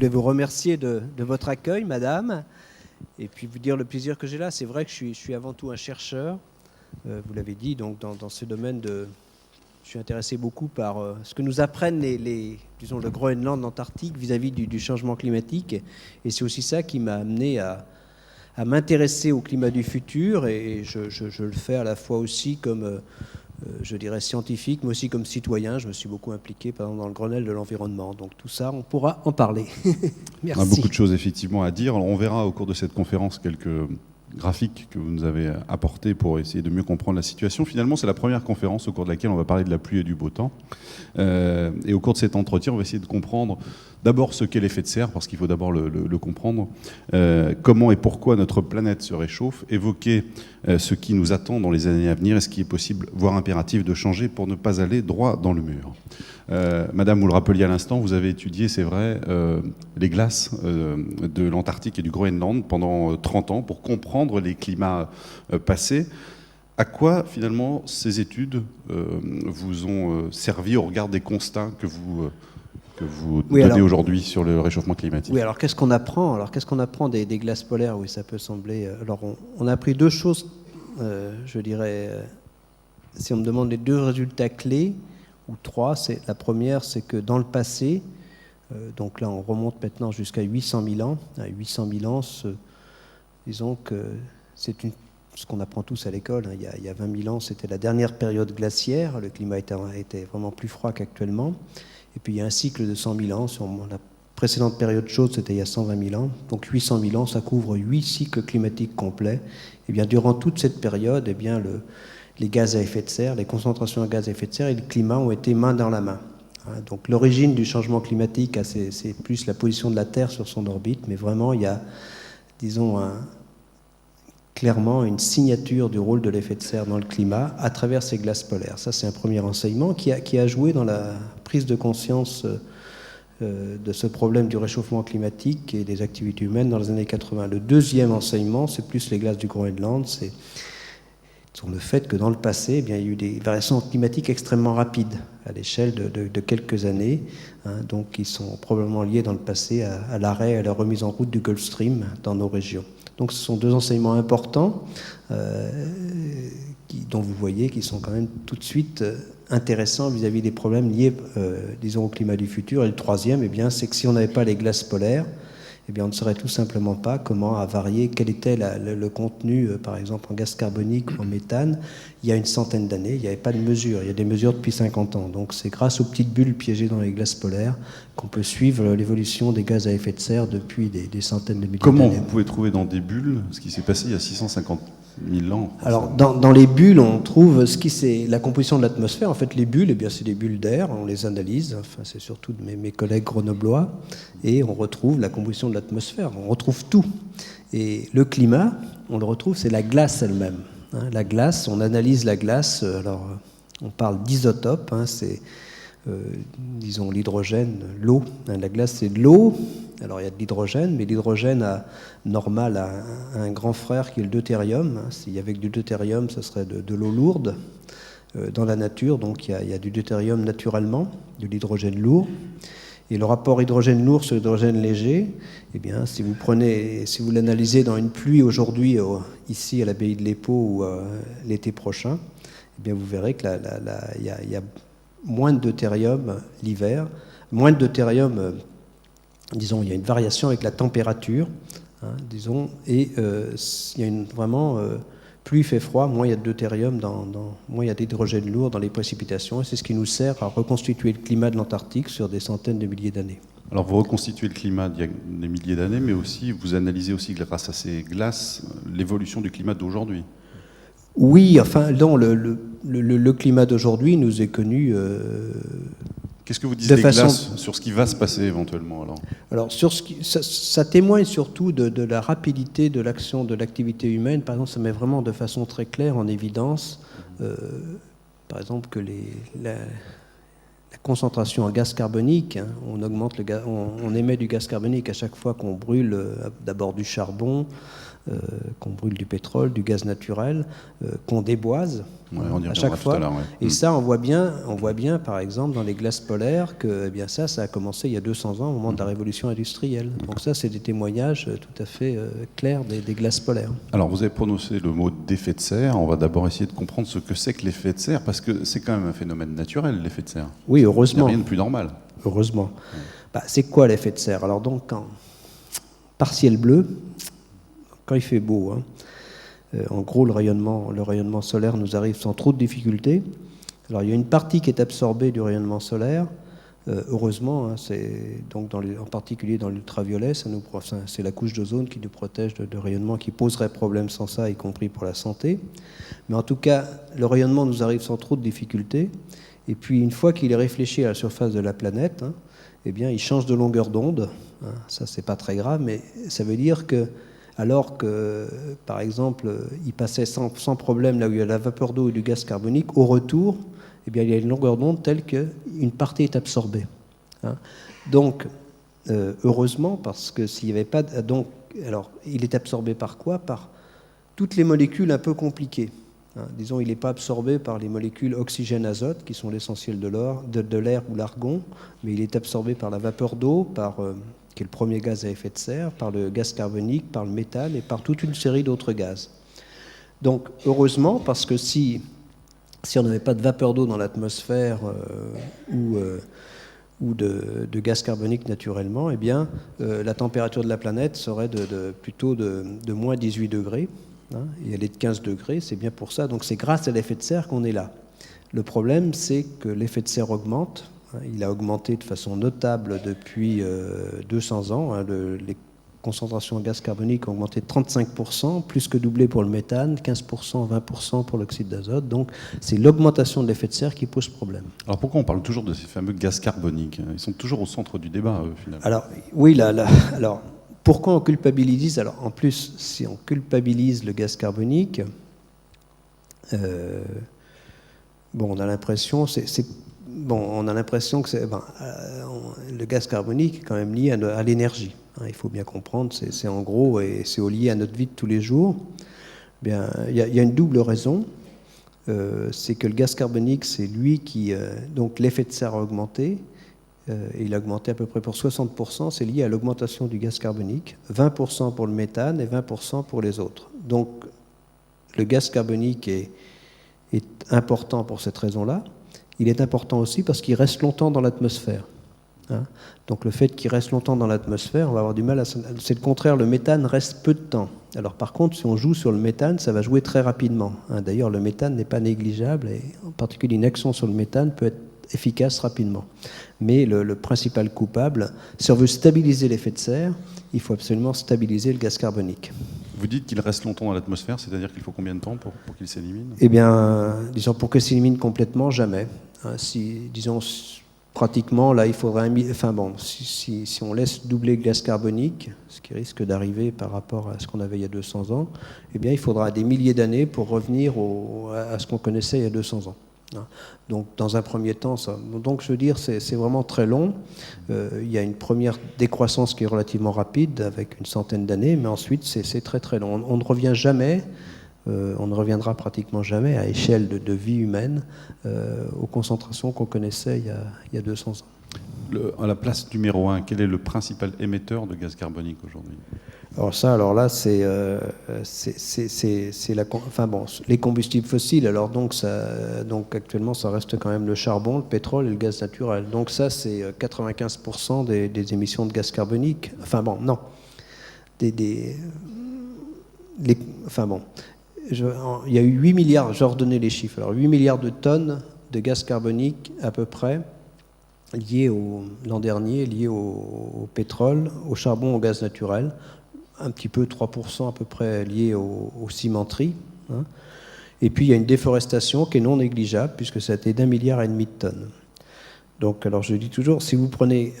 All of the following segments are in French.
voulais vous remercier de votre accueil, madame, et puis vous dire le plaisir que j'ai là. C'est vrai que je suis avant tout un chercheur, vous l'avez dit, donc dans ce domaine je suis intéressé beaucoup par ce que nous apprennent disons, le Groenland, l'Antarctique vis-à-vis du changement climatique. Et c'est aussi ça qui m'a amené à m'intéresser au climat du futur. Et je le fais à la fois aussi comme, je dirais, scientifique, mais aussi comme citoyen. Je me suis beaucoup impliqué, par exemple, dans le Grenelle de l'environnement. Donc tout ça, on pourra en parler. Merci. On a beaucoup de choses effectivement à dire. Alors, on verra au cours de cette conférence quelques graphiques que vous nous avez apportés pour essayer de mieux comprendre la situation. Finalement, c'est la première conférence au cours de laquelle on va parler de la pluie et du beau temps. Et au cours de cet entretien, on va essayer de comprendre d'abord ce qu'est l'effet de serre, parce qu'il faut d'abord le comprendre, comment et pourquoi notre planète se réchauffe, évoquer ce qui nous attend dans les années à venir et ce qui est possible, voire impératif, de changer pour ne pas aller droit dans le mur. Madame, vous le rappeliez à l'instant, vous avez étudié, c'est vrai, les glaces de l'Antarctique et du Groenland pendant 30 ans pour comprendre les climats passés. À quoi, finalement, ces études vous ont servi au regard des constats que vous donnez aujourd'hui sur le réchauffement climatique? Oui, alors qu'est-ce qu'on apprend? Alors qu'est-ce qu'on apprend des glaces polaires? Oui, ça peut sembler... Alors on a appris deux choses, je dirais, si on me demande les deux résultats clés, ou trois. La première, c'est que dans le passé, donc là on remonte maintenant jusqu'à 800 000 ans, à 800 000 ans, disons que c'est ce qu'on apprend tous à l'école, hein, il y a 20 000 ans, c'était la dernière période glaciaire, le climat était vraiment plus froid qu'actuellement, et puis il y a un cycle de 100 000 ans, sur la précédente période chaude, c'était il y a 120 000 ans, donc 800 000 ans, ça couvre 8 cycles climatiques complets. Et bien durant toute cette période, eh bien les gaz à effet de serre, les concentrations de gaz à effet de serre et le climat ont été main dans la main. Donc l'origine du changement climatique, c'est plus la position de la Terre sur son orbite, mais vraiment il y a, disons, clairement une signature du rôle de l'effet de serre dans le climat à travers ces glaces polaires. Ça, c'est un premier enseignement qui a joué dans la prise de conscience de ce problème du réchauffement climatique et des activités humaines dans les années 80. Le deuxième enseignement, c'est plus les glaces du Groenland, c'est sur le fait que dans le passé, eh bien, il y a eu des variations climatiques extrêmement rapides à l'échelle de quelques années, hein, donc qui sont probablement liées dans le passé à l'arrêt et à la remise en route du Gulf Stream dans nos régions. Donc ce sont deux enseignements importants dont vous voyez qui sont quand même tout de suite intéressants vis-à-vis des problèmes liés, disons, au climat du futur. Et le troisième, eh bien, c'est que si on n'avait pas les glaces polaires, eh bien, on ne saurait tout simplement pas comment a varié, quel était le contenu, par exemple, en gaz carbonique ou en méthane. Il y a une centaine d'années, il n'y avait pas de mesures. Il y a des mesures depuis 50 ans. Donc, c'est grâce aux petites bulles piégées dans les glaces polaires qu'on peut suivre l'évolution des gaz à effet de serre depuis des centaines de milliers d'années. Comment vous pouvez trouver dans des bulles ce qui s'est passé il y a 650 000 ans? Alors, dans les bulles, on trouve c'est la composition de l'atmosphère. En fait, les bulles, eh bien, c'est des bulles d'air. On les analyse. Enfin, c'est surtout de mes collègues grenoblois. Et on retrouve la composition de l'atmosphère. On retrouve tout. Et le climat, on le retrouve, c'est la glace elle-même. Hein, la glace, on analyse la glace. Alors, on parle d'isotopes. Hein, c'est, disons, l'hydrogène, l'eau. Hein, la glace, c'est de l'eau. Alors il y a de l'hydrogène, mais l'hydrogène normal a un grand frère qui est le deutérium. S'il y avait que du deutérium, ce serait de l'eau lourde dans la nature. Donc il y a du deutérium naturellement, de l'hydrogène lourd. Et le rapport hydrogène lourd sur hydrogène léger, eh bien, si vous l'analysez dans une pluie aujourd'hui, ici à l'abbaye de l'Épau ou l'été prochain, eh bien, vous verrez qu'il y a moins de deutérium l'hiver, moins de deutérium. Disons, il y a une variation avec la température, hein, disons, et il y a vraiment, plus il fait froid, moins il y a de deutérium, moins il y a d'hydrogène lourd dans les précipitations, et c'est ce qui nous sert à reconstituer le climat de l'Antarctique sur des centaines de milliers d'années. Alors vous reconstituez le climat d'il y a des milliers d'années, mais aussi vous analysez aussi grâce à ces glaces l'évolution du climat d'aujourd'hui. Oui, enfin, non, le climat d'aujourd'hui nous est connu... Qu'est-ce que vous dites des glaces sur ce qui va se passer éventuellement alors sur ça témoigne surtout de la rapidité de l'action de l'activité humaine. Par exemple, ça met vraiment de façon très claire en évidence, par exemple, que la concentration en gaz carbonique, hein, on émet du gaz carbonique à chaque fois qu'on brûle d'abord du charbon, qu'on brûle du pétrole, du gaz naturel, qu'on déboise à chaque fois. Et ça, on voit bien, par exemple, dans les glaces polaires, que ça a commencé il y a 200 ans, au moment de la révolution industrielle. Donc ça, c'est des témoignages tout à fait clairs des glaces polaires. Alors, vous avez prononcé le mot d'effet de serre. On va d'abord essayer de comprendre ce que c'est que l'effet de serre, parce que c'est quand même un phénomène naturel, l'effet de serre. Oui, heureusement. Il n'y a rien de plus normal. Heureusement. C'est quoi l'effet de serre? Alors donc, par ciel bleu, quand il fait beau, en gros, le rayonnement solaire nous arrive sans trop de difficultés. Alors, il y a une partie qui est absorbée du rayonnement solaire. Heureusement, c'est donc en particulier dans l'ultraviolet, c'est la couche d'ozone qui nous protège de rayonnement qui poserait problème sans ça, y compris pour la santé. Mais en tout cas, le rayonnement nous arrive sans trop de difficultés. Et puis, une fois qu'il est réfléchi à la surface de la planète, il change de longueur d'onde. Ça, c'est pas très grave, mais ça veut dire que alors que, par exemple, il passait sans problème là où il y a la vapeur d'eau et du gaz carbonique, au retour, il y a une longueur d'onde telle qu'une partie est absorbée. Donc, heureusement, parce que s'il n'y avait pas... alors, il est absorbé par quoi? Par toutes les molécules un peu compliquées. Disons, il n'est pas absorbé par les molécules oxygène-azote, qui sont l'essentiel de l'air ou l'argon, mais il est absorbé par la vapeur d'eau, qui est le premier gaz à effet de serre, par le gaz carbonique, par le méthane et par toute une série d'autres gaz. Donc, heureusement, parce que si on n'avait pas de vapeur d'eau dans l'atmosphère ou de gaz carbonique naturellement, la température de la planète serait plutôt de moins 18 degrés. Et elle est de 15 degrés, c'est bien pour ça. Donc c'est grâce à l'effet de serre qu'on est là. Le problème, c'est que l'effet de serre augmente. Il a augmenté de façon notable depuis 200 ans. Les concentrations en gaz carbonique ont augmenté de 35%, plus que doublé pour le méthane, 15%, 20% pour l'oxyde d'azote. Donc c'est l'augmentation de l'effet de serre qui pose problème. Alors pourquoi on parle toujours de ces fameux gaz carboniques? Ils sont toujours au centre du débat, finalement. Alors, oui, alors, pourquoi on culpabilise? Alors, en plus, si on culpabilise le gaz carbonique, on a l'impression que le gaz carbonique est quand même lié à l'énergie. Il faut bien comprendre, c'est en gros, et c'est lié à notre vie de tous les jours. Il y a une double raison. C'est que le gaz carbonique, c'est lui qui... donc l'effet de serre a augmenté. Et il a augmenté à peu près pour 60%, c'est lié à l'augmentation du gaz carbonique, 20% pour le méthane et 20% pour les autres. Donc le gaz carbonique est important pour cette raison-là. Il est important aussi parce qu'il reste longtemps dans l'atmosphère. Donc le fait qu'il reste longtemps dans l'atmosphère, on va avoir du mal à... C'est le contraire, le méthane reste peu de temps. Alors par contre, si on joue sur le méthane, ça va jouer très rapidement. D'ailleurs, le méthane n'est pas négligeable, et en particulier une action sur le méthane peut être efficace rapidement. Mais le principal coupable, si on veut stabiliser l'effet de serre, il faut absolument stabiliser le gaz carbonique. Vous dites qu'il reste longtemps dans l'atmosphère, c'est-à-dire qu'il faut combien de temps pour qu'il s'élimine? Disons, pour qu'il s'élimine complètement, jamais. Disons, pratiquement, là, il faudrait si on laisse doubler le gaz carbonique, ce qui risque d'arriver par rapport à ce qu'on avait il y a 200 ans, il faudra des milliers d'années pour revenir à ce qu'on connaissait il y a 200 ans. Donc, dans un premier temps, je veux dire, c'est vraiment très long. Il y a une première décroissance qui est relativement rapide, avec une centaine d'années, mais ensuite, c'est très très long. On ne revient jamais, on ne reviendra pratiquement jamais à échelle de vie humaine aux concentrations qu'on connaissait il y a 200 ans. À la place numéro 1, quel est le principal émetteur de gaz carbonique aujourd'hui? Alors là, c'est les combustibles fossiles. Alors donc actuellement, ça reste quand même le charbon, le pétrole et le gaz naturel. Donc ça, c'est 95% des émissions de gaz carbonique. Il y a eu 8 milliards, je vais redonner les chiffres. Alors 8 milliards de tonnes de gaz carbonique à peu près l'an dernier, liés au pétrole, au charbon, au gaz naturel. Un petit peu, 3% à peu près liés aux cimenteries. Et puis il y a une déforestation qui est non négligeable, puisque ça a été d'1,5 milliard de tonnes. Donc, alors je dis toujours, si vous prenez...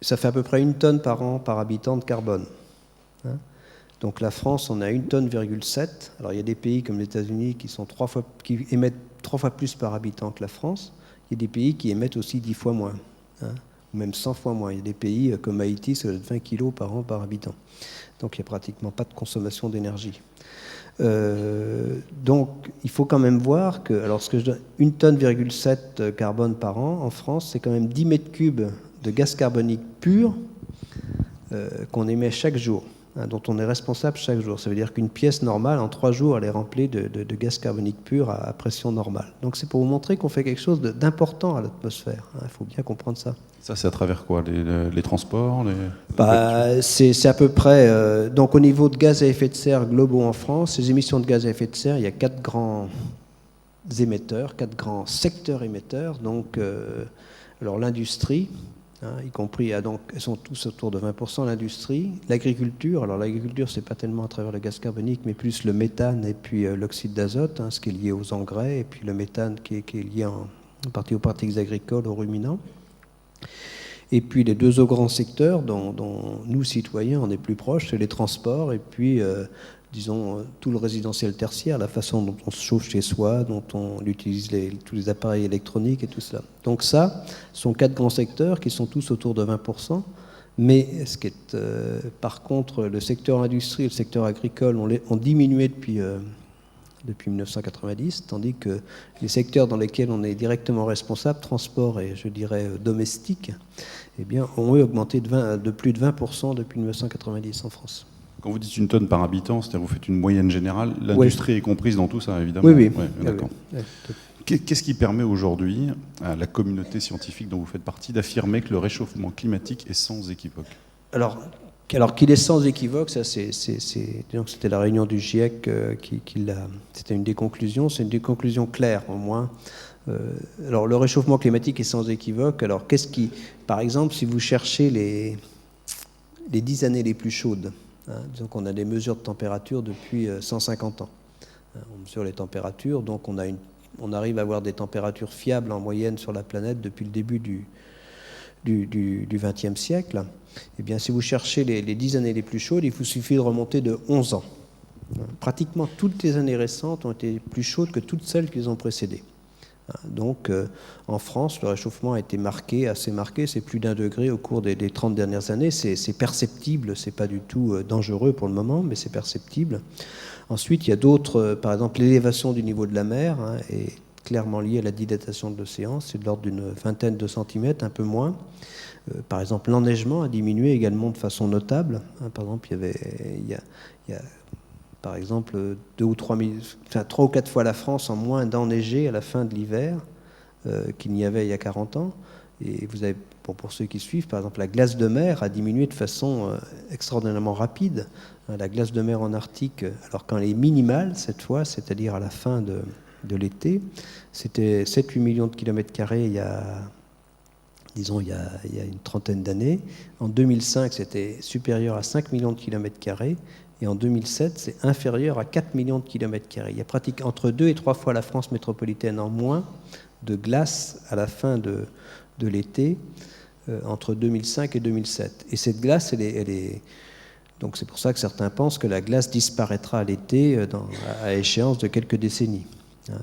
ça fait à peu près 1 tonne par an par habitant de carbone. Donc la France, on a 1,7 tonne. Alors il y a des pays comme les États-Unis qui émettent 3 fois plus par habitant que la France. Il y a des pays qui émettent aussi 10 fois moins. ou même 100 fois moins. Il y a des pays comme Haïti, ça doit être 20 kilos par an par habitant. Donc il n'y a pratiquement pas de consommation d'énergie. Donc il faut quand même voir que, alors ce que je donne, 1,7 tonne carbone par an en France, c'est quand même 10 mètres cubes de gaz carbonique pur qu'on émet chaque jour, dont on est responsable chaque jour. Ça veut dire qu'une pièce normale, en 3 jours, elle est remplie de gaz carbonique pur à pression normale. Donc c'est pour vous montrer qu'on fait quelque chose d'important à l'atmosphère. Il faut bien comprendre ça. Ça, c'est à travers quoi? Les transports, c'est à peu près... donc au niveau de gaz à effet de serre globaux en France, les émissions de gaz à effet de serre, il y a 4 grands émetteurs, 4 grands secteurs émetteurs. Donc, alors l'industrie, y compris, donc, elles sont tous autour de 20%, l'industrie. L'agriculture, alors l'agriculture, c'est pas tellement à travers le gaz carbonique, mais plus le méthane et puis l'oxyde d'azote, ce qui est lié aux engrais, et puis le méthane qui est lié en partie aux pratiques agricoles, aux ruminants. Et puis les 2 autres grands secteurs dont nous, citoyens, on est plus proches, c'est les transports et puis, disons, tout le résidentiel tertiaire, la façon dont on se chauffe chez soi, dont on utilise tous les appareils électroniques et tout cela. Donc ça, ce sont 4 grands secteurs qui sont tous autour de 20%. Mais ce qui est, par contre, le secteur industrie et le secteur agricole ont diminué depuis 1990, tandis que les secteurs dans lesquels on est directement responsable, transport et je dirais domestique, eh bien, ont augmenté de plus de 20% depuis 1990 en France. Quand vous dites 1 tonne par habitant, c'est-à-dire vous faites une moyenne générale, l'industrie est comprise dans tout ça, évidemment. Oui. Ouais, d'accord. Oui. Qu'est-ce qui permet aujourd'hui à la communauté scientifique dont vous faites partie d'affirmer que le réchauffement climatique est sans équivoque? Alors qu'il est sans équivoque, ça c'était la réunion du GIEC c'était une des conclusions, c'est une des conclusions claires au moins. Alors le réchauffement climatique est sans équivoque. Alors par exemple, si vous cherchez les 10 années les plus chaudes, disons qu'on a des mesures de température depuis 150 ans. On mesure les températures, donc on arrive à avoir des températures fiables en moyenne sur la planète depuis le début du XXe siècle. Eh bien, si vous cherchez les 10 années les plus chaudes, il vous suffit de remonter de 11 ans. Pratiquement toutes les années récentes ont été plus chaudes que toutes celles qui les ont précédées. Donc, en France, le réchauffement a été assez marqué, c'est plus d'1 degré au cours des 30 dernières années. C'est perceptible, c'est pas du tout dangereux pour le moment, mais c'est perceptible. Ensuite, il y a d'autres, par exemple, l'élévation du niveau de la mer est clairement liée à la dilatation de l'océan, c'est de l'ordre d'une vingtaine de centimètres, un peu moins. Par exemple, l'enneigement a diminué également de façon notable. Par exemple, il y a par exemple 3 ou 4 fois la France en moins d'enneigé à la fin de l'hiver qu'il n'y avait il y a 40 ans. Et vous avez, pour ceux qui suivent, par exemple, la glace de mer a diminué de façon extraordinairement rapide. La glace de mer en Arctique, alors quand elle est minimale cette fois, c'est-à-dire à la fin de l'été, c'était 7-8 millions de kilomètres carrés il y a une trentaine d'années. En 2005, c'était supérieur à 5 millions de kilomètres carrés. Et en 2007, c'est inférieur à 4 millions de kilomètres carrés. Il y a pratiquement entre 2 et 3 fois la France métropolitaine en moins de glace à la fin de l'été entre 2005 et 2007. Et cette glace, elle est donc c'est pour ça que certains pensent que la glace disparaîtra à l'été à échéance de quelques décennies.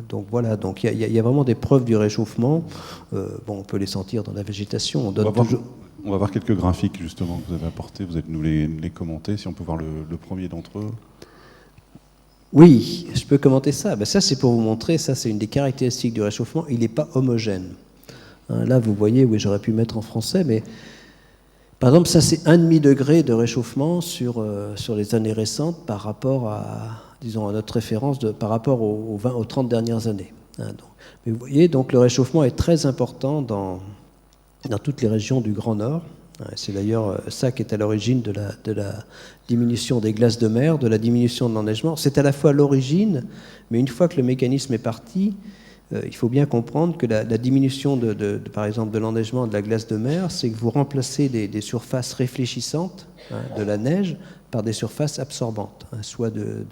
Donc voilà, donc il y a vraiment des preuves du réchauffement. On peut les sentir dans la végétation. On va voir quelques graphiques justement que vous avez apportés. Vous allez nous les commenter, si on peut voir le premier d'entre eux. Oui, je peux commenter ça. Ça, c'est pour vous montrer, ça c'est une des caractéristiques du réchauffement, il n'est pas homogène. Là, vous voyez, oui, j'aurais pu mettre en français, mais par exemple, ça c'est 1,5 degré de réchauffement sur les années récentes par rapport à notre référence par rapport aux 30 dernières années. Mais vous voyez, donc le réchauffement est très important dans toutes les régions du Grand Nord. C'est d'ailleurs ça qui est à l'origine de la diminution des glaces de mer, de la diminution de l'enneigement. C'est à la fois l'origine, mais une fois que le mécanisme est parti, il faut bien comprendre que la diminution par exemple de l'enneigement de la glace de mer, c'est que vous remplacez des surfaces réfléchissantes de la neige par des surfaces absorbantes, soit de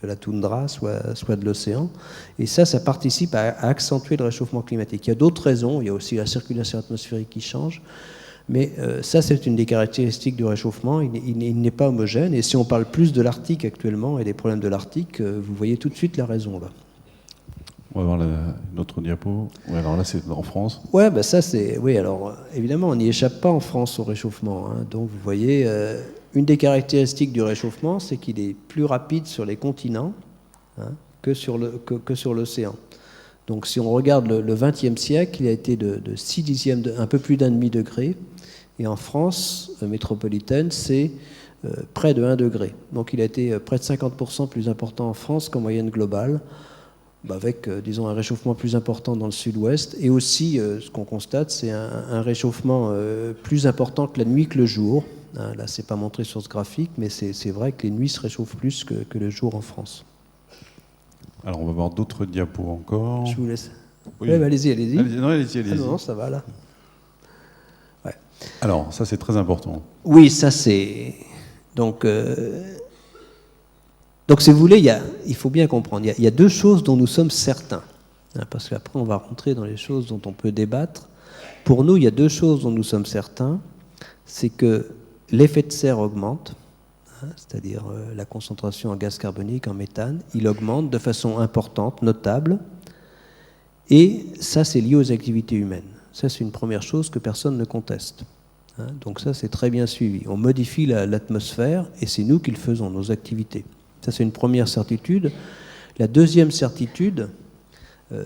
la toundra, soit de l'océan. Et ça participe à accentuer le réchauffement climatique. Il y a d'autres raisons, il y a aussi la circulation atmosphérique qui change, mais ça c'est une des caractéristiques du réchauffement, il n'est pas homogène, et si on parle plus de l'Arctique actuellement et des problèmes de l'Arctique, vous voyez tout de suite la raison là. On va voir notre diapo. Ouais, alors là, c'est en France. Ouais, bah ça c'est... Oui, alors évidemment, on n'y échappe pas en France au réchauffement. Hein. Donc vous voyez, une des caractéristiques du réchauffement, c'est qu'il est plus rapide sur les continents, hein, que sur l'océan. Donc si on regarde le XXe siècle, il a été de 6 dixièmes, un peu plus d'1,5 degré. Et en France métropolitaine, c'est près de 1 degré. Donc il a été près de 50% plus important en France qu'en moyenne globale, avec, disons, un réchauffement plus important dans le sud-ouest. Et aussi, ce qu'on constate, c'est un réchauffement plus important que la nuit que le jour. Hein, là, c'est pas montré sur ce graphique, mais c'est vrai que les nuits se réchauffent plus que le jour en France. Alors, on va voir d'autres diapos encore. Je vous laisse. Oui. Ouais, allez-y. Allez-y. Ah non, ça va, là. Ouais. Alors, ça, c'est très important. Oui, ça, c'est... Donc, si vous voulez, il faut bien comprendre, il y a deux choses dont nous sommes certains, hein, parce qu'après on va rentrer dans les choses dont on peut débattre. Pour nous, il y a deux choses dont nous sommes certains, c'est que l'effet de serre augmente, hein, c'est-à-dire la concentration en gaz carbonique, en méthane, il augmente de façon importante, notable, et ça c'est lié aux activités humaines. Ça c'est une première chose que personne ne conteste. Hein, donc ça c'est très bien suivi. On modifie l'atmosphère et c'est nous qui le faisons, nos activités. Ça, c'est une première certitude. La deuxième certitude,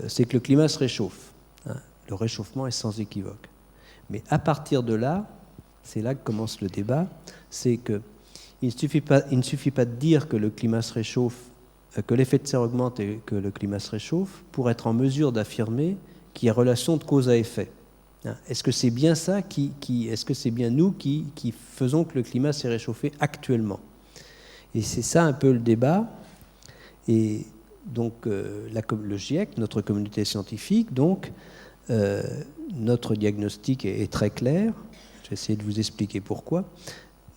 c'est que le climat se réchauffe. Hein. Le réchauffement est sans équivoque. Mais à partir de là, c'est là que commence le débat, c'est qu'il ne suffit pas de dire que le climat se réchauffe, que l'effet de serre augmente et que le climat se réchauffe, pour être en mesure d'affirmer qu'il y a relation de cause à effet. Hein. Est-ce que c'est bien ça est-ce que c'est bien nous qui faisons que le climat s'est réchauffé actuellement ? Et c'est ça un peu le débat. Et donc, le GIEC, notre communauté scientifique, donc, notre diagnostic est très clair. Je vais essayer de vous expliquer pourquoi.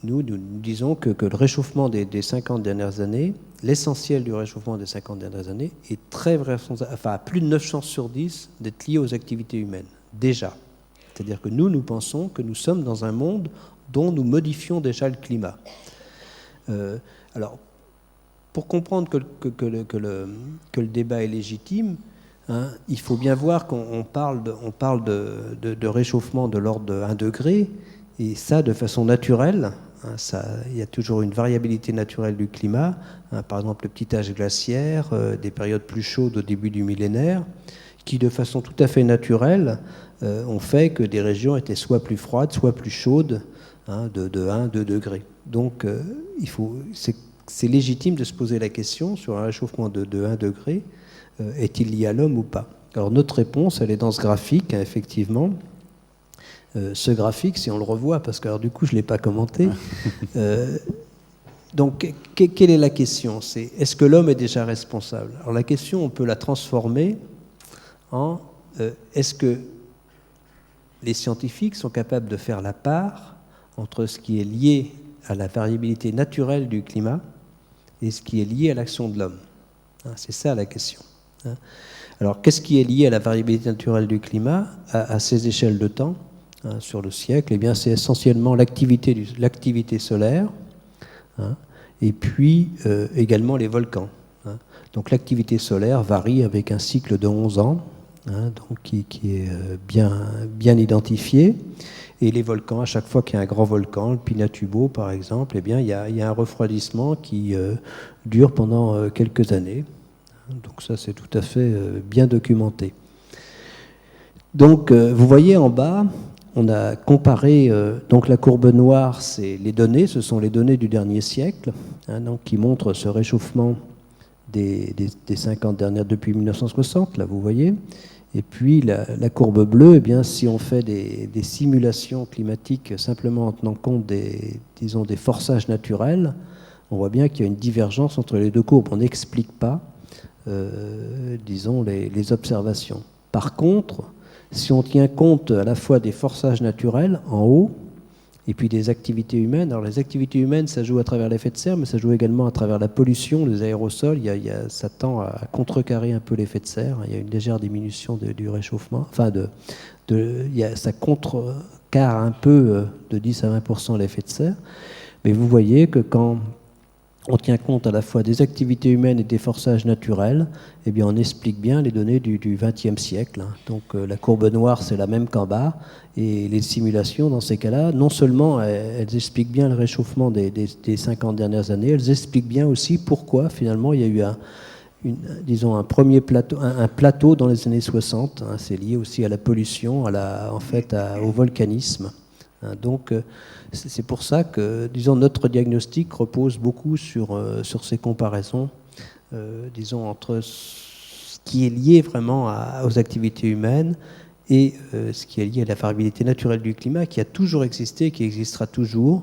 Nous disons que le réchauffement des 50 dernières années, l'essentiel du réchauffement des 50 dernières années, est très vraisemblable, enfin, à plus de 9 chances sur 10 d'être lié aux activités humaines, déjà. C'est-à-dire que nous pensons que nous sommes dans un monde dont nous modifions déjà le climat. Alors, pour comprendre que le débat est légitime, hein, il faut bien voir qu'on parle de réchauffement de l'ordre de 1 degré, et ça de façon naturelle. Hein, il y a toujours une variabilité naturelle du climat, hein, par exemple le petit âge glaciaire, des périodes plus chaudes au début du millénaire, qui de façon tout à fait naturelle ont fait que des régions étaient soit plus froides, soit plus chaudes, hein, de 1-2 degrés. Donc, c'est légitime de se poser la question sur un réchauffement de 1 degré, est-il lié à l'homme ou pas ? Alors, notre réponse, elle est dans ce graphique, hein, effectivement. Ce graphique, si on le revoit, parce que alors, du coup, je ne l'ai pas commenté. Donc, quelle est la question ? C'est est-ce que l'homme est déjà responsable ? Alors, la question, on peut la transformer en est-ce que les scientifiques sont capables de faire la part entre ce qui est lié à la variabilité naturelle du climat et ce qui est lié à l'action de l'homme. Hein, c'est ça la question. Hein. Alors, qu'est-ce qui est lié à la variabilité naturelle du climat à ces échelles de temps, hein, sur le siècle ? Eh bien, c'est essentiellement l'activité solaire, hein, et puis également les volcans. Hein. Donc, l'activité solaire varie avec un cycle de 11 ans, hein, donc qui est bien identifié. Et les volcans, à chaque fois qu'il y a un grand volcan, le Pinatubo par exemple, eh bien, il y a un refroidissement qui dure pendant quelques années. Donc ça, c'est tout à fait bien documenté. Donc, vous voyez en bas, on a comparé, donc la courbe noire, c'est les données, ce sont les données du dernier siècle, hein, donc, qui montrent ce réchauffement des 50 dernières, depuis 1960, là vous voyez. Et puis la courbe bleue, eh bien, si on fait des simulations climatiques simplement en tenant compte des forçages naturels, on voit bien qu'il y a une divergence entre les deux courbes. On n'explique pas, les observations. Par contre, si on tient compte à la fois des forçages naturels en haut et puis des activités humaines, alors les activités humaines, ça joue à travers l'effet de serre, mais ça joue également à travers la pollution, les aérosols. Ça tend à contrecarrer un peu l'effet de serre. Il y a une légère diminution du réchauffement. Enfin, ça contrecarre un peu de 10 à 20% l'effet de serre. Mais vous voyez que quand on tient compte à la fois des activités humaines et des forçages naturels, eh bien on explique bien les données du XXe siècle. Donc la courbe noire, c'est la même qu'en bas, et les simulations, dans ces cas-là, non seulement elles expliquent bien le réchauffement des 50 dernières années, elles expliquent bien aussi pourquoi, finalement, il y a eu un premier plateau, un plateau dans les années 60. C'est lié aussi à la pollution, au volcanisme. Donc, c'est pour ça que, notre diagnostic repose beaucoup sur ces comparaisons, entre ce qui est lié vraiment aux activités humaines et ce qui est lié à la variabilité naturelle du climat, qui a toujours existé, qui existera toujours.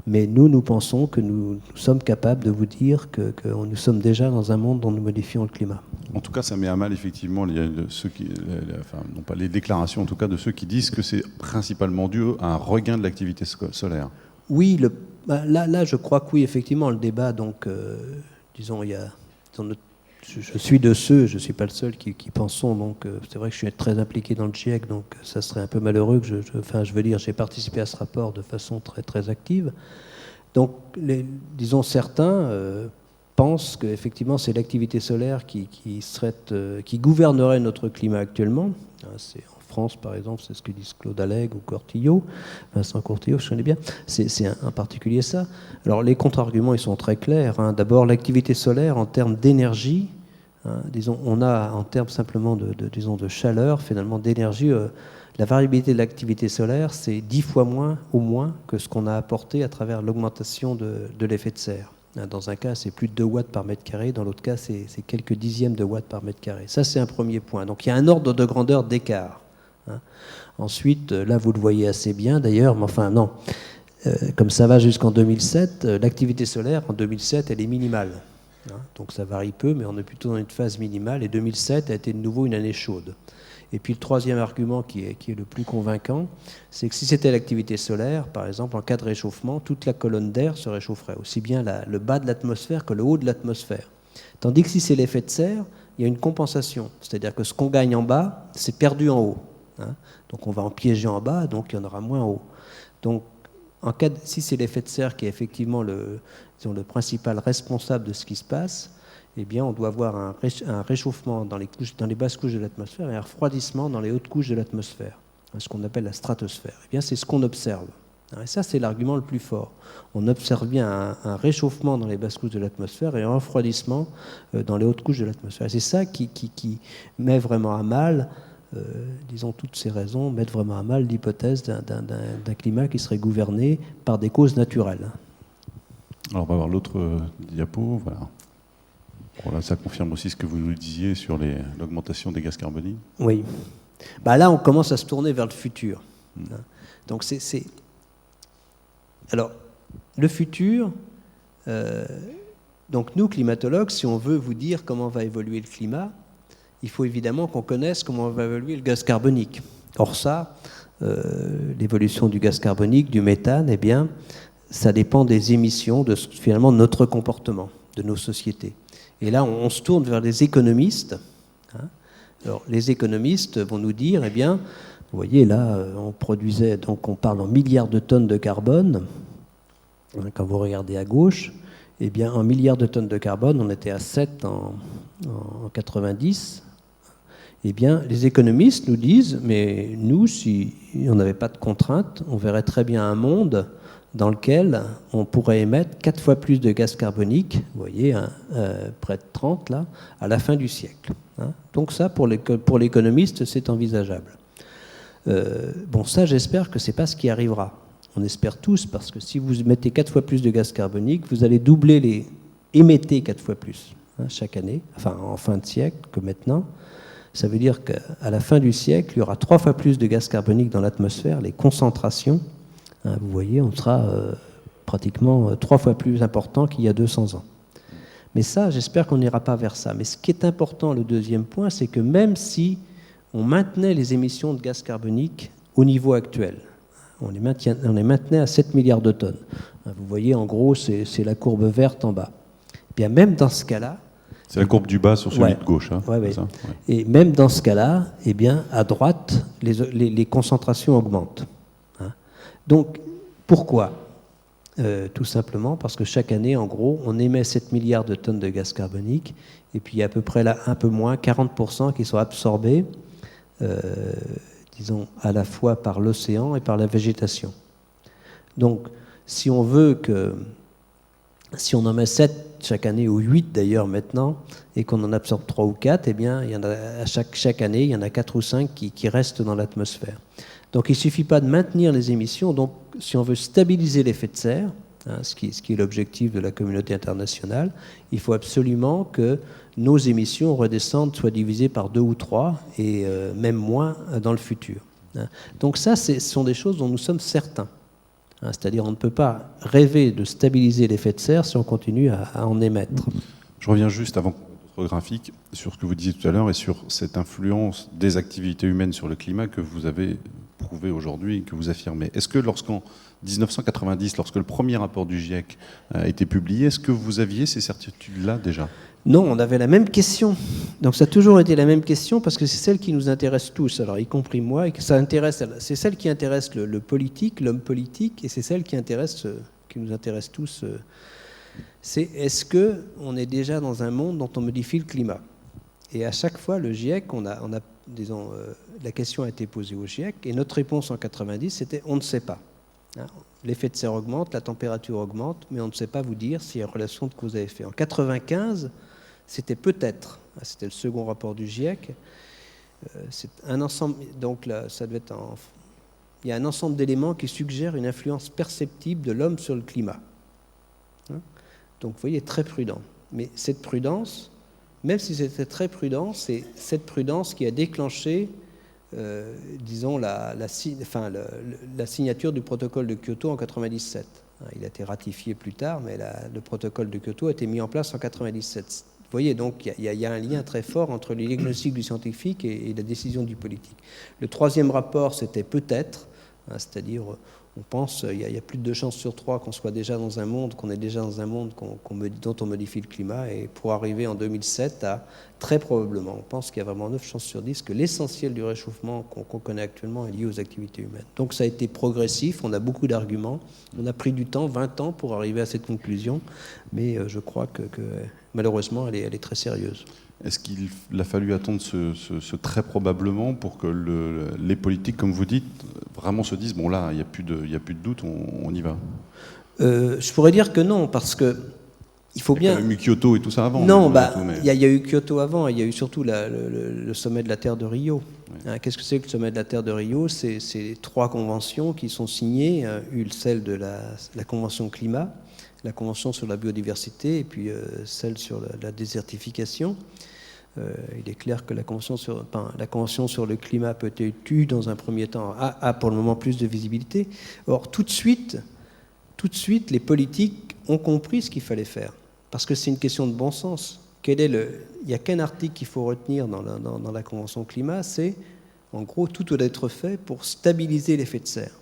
Mais nous pensons que nous sommes capables de vous dire que nous sommes déjà dans un monde dont nous modifions le climat. En tout cas, ça met à mal effectivement non pas les déclarations, en tout cas de ceux qui disent que c'est principalement dû à un regain de l'activité solaire. Oui, là, je crois que oui, effectivement, le débat, donc, il y a, je suis de ceux, je ne suis pas le seul qui pensons, donc c'est vrai que je suis très impliqué dans le GIEC, donc ça serait un peu malheureux que j'ai participé à ce rapport de façon très, très active. Donc, certains pensent qu'effectivement, c'est l'activité solaire qui gouvernerait notre climat actuellement. C'est en France, par exemple, c'est ce que disent Claude Allègre ou Cortillo, Vincent Cortillo, je connais bien. C'est en particulier ça. Alors, les contre-arguments, ils sont très clairs. D'abord, l'activité solaire, en termes d'énergie, on a, en termes simplement de chaleur, finalement, d'énergie, la variabilité de l'activité solaire, c'est 10 fois moins, au moins, que ce qu'on a apporté à travers l'augmentation de l'effet de serre. Dans un cas, c'est plus de 2 watts par mètre carré. Dans l'autre cas, c'est quelques dixièmes de watts par mètre carré. Ça, c'est un premier point. Donc, il y a un ordre de grandeur d'écart. Ensuite, là, vous le voyez assez bien, d'ailleurs, mais enfin, non. Comme ça va jusqu'en 2007, l'activité solaire, en 2007, elle est minimale. Donc, ça varie peu, mais on est plutôt dans une phase minimale. Et 2007 a été de nouveau une année chaude. Et puis, le troisième argument qui est le plus convaincant, c'est que si c'était l'activité solaire, par exemple, en cas de réchauffement, toute la colonne d'air se réchaufferait, aussi bien le bas de l'atmosphère que le haut de l'atmosphère. Tandis que si c'est l'effet de serre, il y a une compensation. C'est-à-dire que ce qu'on gagne en bas, c'est perdu en haut. Donc on va en piéger en bas, donc il y en aura moins en haut. Donc si c'est l'effet de serre qui est effectivement le principal responsable de ce qui se passe, eh bien on doit avoir un réchauffement dans les basses couches de l'atmosphère et un refroidissement dans les hautes couches de l'atmosphère, ce qu'on appelle la stratosphère. Eh bien c'est ce qu'on observe. Et ça, c'est l'argument le plus fort. On observe bien un réchauffement dans les basses couches de l'atmosphère et un refroidissement dans les hautes couches de l'atmosphère. Et c'est ça qui met vraiment à mal, toutes ces raisons mettent vraiment à mal l'hypothèse d'un climat qui serait gouverné par des causes naturelles. Alors on va voir l'autre diapo. Voilà, ça confirme aussi ce que vous nous disiez sur l'augmentation des gaz carboniques. Oui. Là, on commence à se tourner vers le futur. Donc Alors, le futur, donc nous, climatologues, si on veut vous dire comment va évoluer le climat, il faut évidemment qu'on connaisse comment va évoluer le gaz carbonique. Or ça, l'évolution du gaz carbonique, du méthane, eh bien, ça dépend des émissions, finalement, de notre comportement, de nos sociétés. Et là, on se tourne vers les économistes. Alors, les économistes vont nous dire, eh bien, vous voyez, là, on parle en milliards de tonnes de carbone. Quand vous regardez à gauche, eh bien, en milliards de tonnes de carbone, on était à 7 en 90. Eh bien, les économistes nous disent, mais nous, si on n'avait pas de contraintes, on verrait très bien un monde dans lequel on pourrait émettre 4 fois plus de gaz carbonique, vous voyez, près de 30, là, à la fin du siècle. Donc ça, pour l'économiste, c'est envisageable. Ça, j'espère que ce n'est pas ce qui arrivera. On espère tous, parce que si vous mettez 4 fois plus de gaz carbonique, vous allez émettez 4 fois plus chaque année, enfin en fin de siècle que maintenant. Ça veut dire qu'à la fin du siècle, il y aura 3 fois plus de gaz carbonique dans l'atmosphère, les concentrations, vous voyez, on sera pratiquement 3 fois plus important qu'il y a 200 ans. Mais ça, j'espère qu'on n'ira pas vers ça. Mais ce qui est important, le deuxième point, c'est que même si on maintenait les émissions de gaz carbonique au niveau actuel, on les maintenait à 7 milliards de tonnes. Vous voyez, en gros, c'est la courbe verte en bas. Bien, même dans ce cas-là... C'est la courbe du bas sur celui de gauche. Ouais. Et même dans ce cas-là, eh bien, à droite, les concentrations augmentent. Donc, pourquoi ? tout simplement parce que chaque année, en gros, on émet 7 milliards de tonnes de gaz carbonique, et puis il y a à peu près là, un peu moins, 40% qui sont absorbés, disons, à la fois par l'océan et par la végétation. Donc, si on en met 7 chaque année, ou 8 d'ailleurs maintenant, et qu'on en absorbe 3 ou 4, eh bien, il y en a, à chaque année, il y en a 4 ou 5 qui restent dans l'atmosphère. Donc il ne suffit pas de maintenir les émissions. Donc si on veut stabiliser l'effet de serre, ce qui est l'objectif de la communauté internationale, il faut absolument que nos émissions redescendent, soient divisées par 2 ou 3, et même moins dans le futur. Donc ça, ce sont des choses dont nous sommes certains. C'est-à-dire on ne peut pas rêver de stabiliser l'effet de serre si on continue à en émettre. Je reviens juste avant votre graphique sur ce que vous disiez tout à l'heure et sur cette influence des activités humaines sur le climat que vous avez prouvé aujourd'hui et que vous affirmez. Est-ce que lorsqu'en 1990, lorsque le premier rapport du GIEC a été publié, est-ce que vous aviez ces certitudes-là déjà ? Non, on avait la même question. Donc ça a toujours été la même question parce que c'est celle qui nous intéresse tous, alors y compris moi, et que c'est celle qui intéresse le politique, l'homme politique, et c'est celle qui nous intéresse tous. C'est est-ce qu'on est déjà dans un monde dont on modifie le climat ? Et à chaque fois, le GIEC, disons, la question a été posée au GIEC, et notre réponse en 90, c'était on ne sait pas. L'effet de serre augmente, la température augmente, mais on ne sait pas vous dire s'il y a une relation de cause à effet. En 95, c'était peut-être, c'était le second rapport du GIEC, c'est un ensemble, donc là, ça devait être il y a un ensemble d'éléments qui suggèrent une influence perceptible de l'homme sur le climat. Donc vous voyez, très prudent. Mais cette prudence, même si c'était très prudent, c'est cette prudence qui a déclenché, disons, la signature du protocole de Kyoto en 97. Il a été ratifié plus tard, mais le protocole de Kyoto a été mis en place en 97. Vous voyez, donc il y a un lien très fort entre le diagnostic du scientifique et la décision du politique. Le troisième rapport, c'était peut-être, c'est-à-dire on pense il y a plus de 2 chances sur 3 qu'on soit déjà dans un monde, qu'on est déjà dans un monde dont on modifie le climat, et pour arriver en 2007 à très probablement, on pense qu'il y a vraiment 9 chances sur 10 que l'essentiel du réchauffement qu'on connaît actuellement est lié aux activités humaines. Donc ça a été progressif, on a beaucoup d'arguments, on a pris du temps, 20 ans pour arriver à cette conclusion, mais je crois que malheureusement elle est très sérieuse. Est-ce qu'il a fallu attendre ce très probablement pour que les politiques, comme vous dites, vraiment se disent, bon là, il n'y a plus de doute, on y va ? Je pourrais dire que non, parce que il faut bien... Il y a quand même eu Kyoto et tout ça avant. Non, il y a eu Kyoto avant, il y a eu surtout le sommet de la Terre de Rio. Ouais. Qu'est-ce que c'est que le sommet de la Terre de Rio ? C'est 3 conventions qui sont signées, celle de la Convention climat, la Convention sur la biodiversité et puis celle sur la désertification. Il est clair que la Convention sur le climat peut être eue dans un premier temps, a pour le moment plus de visibilité. Or, tout de suite, les politiques ont compris ce qu'il fallait faire, parce que c'est une question de bon sens. Il n'y a qu'un article qu'il faut retenir dans la Convention climat, c'est, en gros, tout doit être fait pour stabiliser l'effet de serre.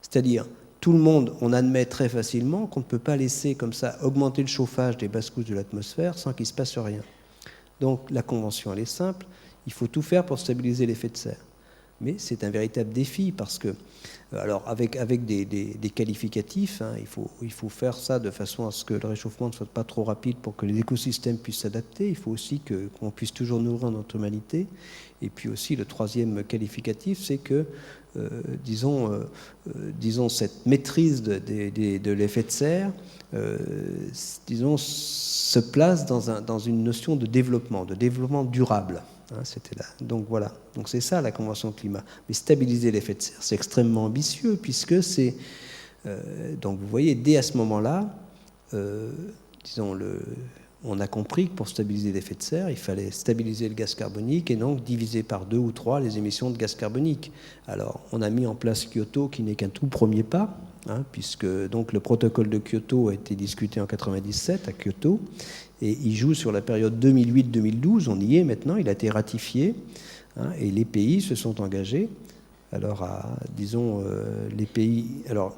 C'est-à-dire, tout le monde, on admet très facilement qu'on ne peut pas laisser comme ça augmenter le chauffage des basses couches de l'atmosphère sans qu'il ne se passe rien. Donc la convention, elle est simple, il faut tout faire pour stabiliser l'effet de serre. Mais c'est un véritable défi parce que, alors avec des qualificatifs, il faut faire ça de façon à ce que le réchauffement ne soit pas trop rapide pour que les écosystèmes puissent s'adapter. Il faut aussi qu'on puisse toujours nourrir notre humanité. Et puis aussi, le troisième qualificatif, c'est que, disons, cette maîtrise de l'effet de serre, disons, se place dans une notion de développement durable. C'était là. Donc voilà. Donc c'est ça la Convention climat. Mais stabiliser l'effet de serre, c'est extrêmement ambitieux puisque c'est. Donc vous voyez, dès à ce moment-là, disons on a compris que pour stabiliser l'effet de serre, il fallait stabiliser le gaz carbonique et donc diviser par 2 ou 3 les émissions de gaz carbonique. Alors on a mis en place Kyoto, qui n'est qu'un tout premier pas, puisque donc le protocole de Kyoto a été discuté en 1997 à Kyoto. Et il joue sur la période 2008-2012, on y est maintenant, il a été ratifié, et les pays se sont engagés. Alors, les pays... Alors,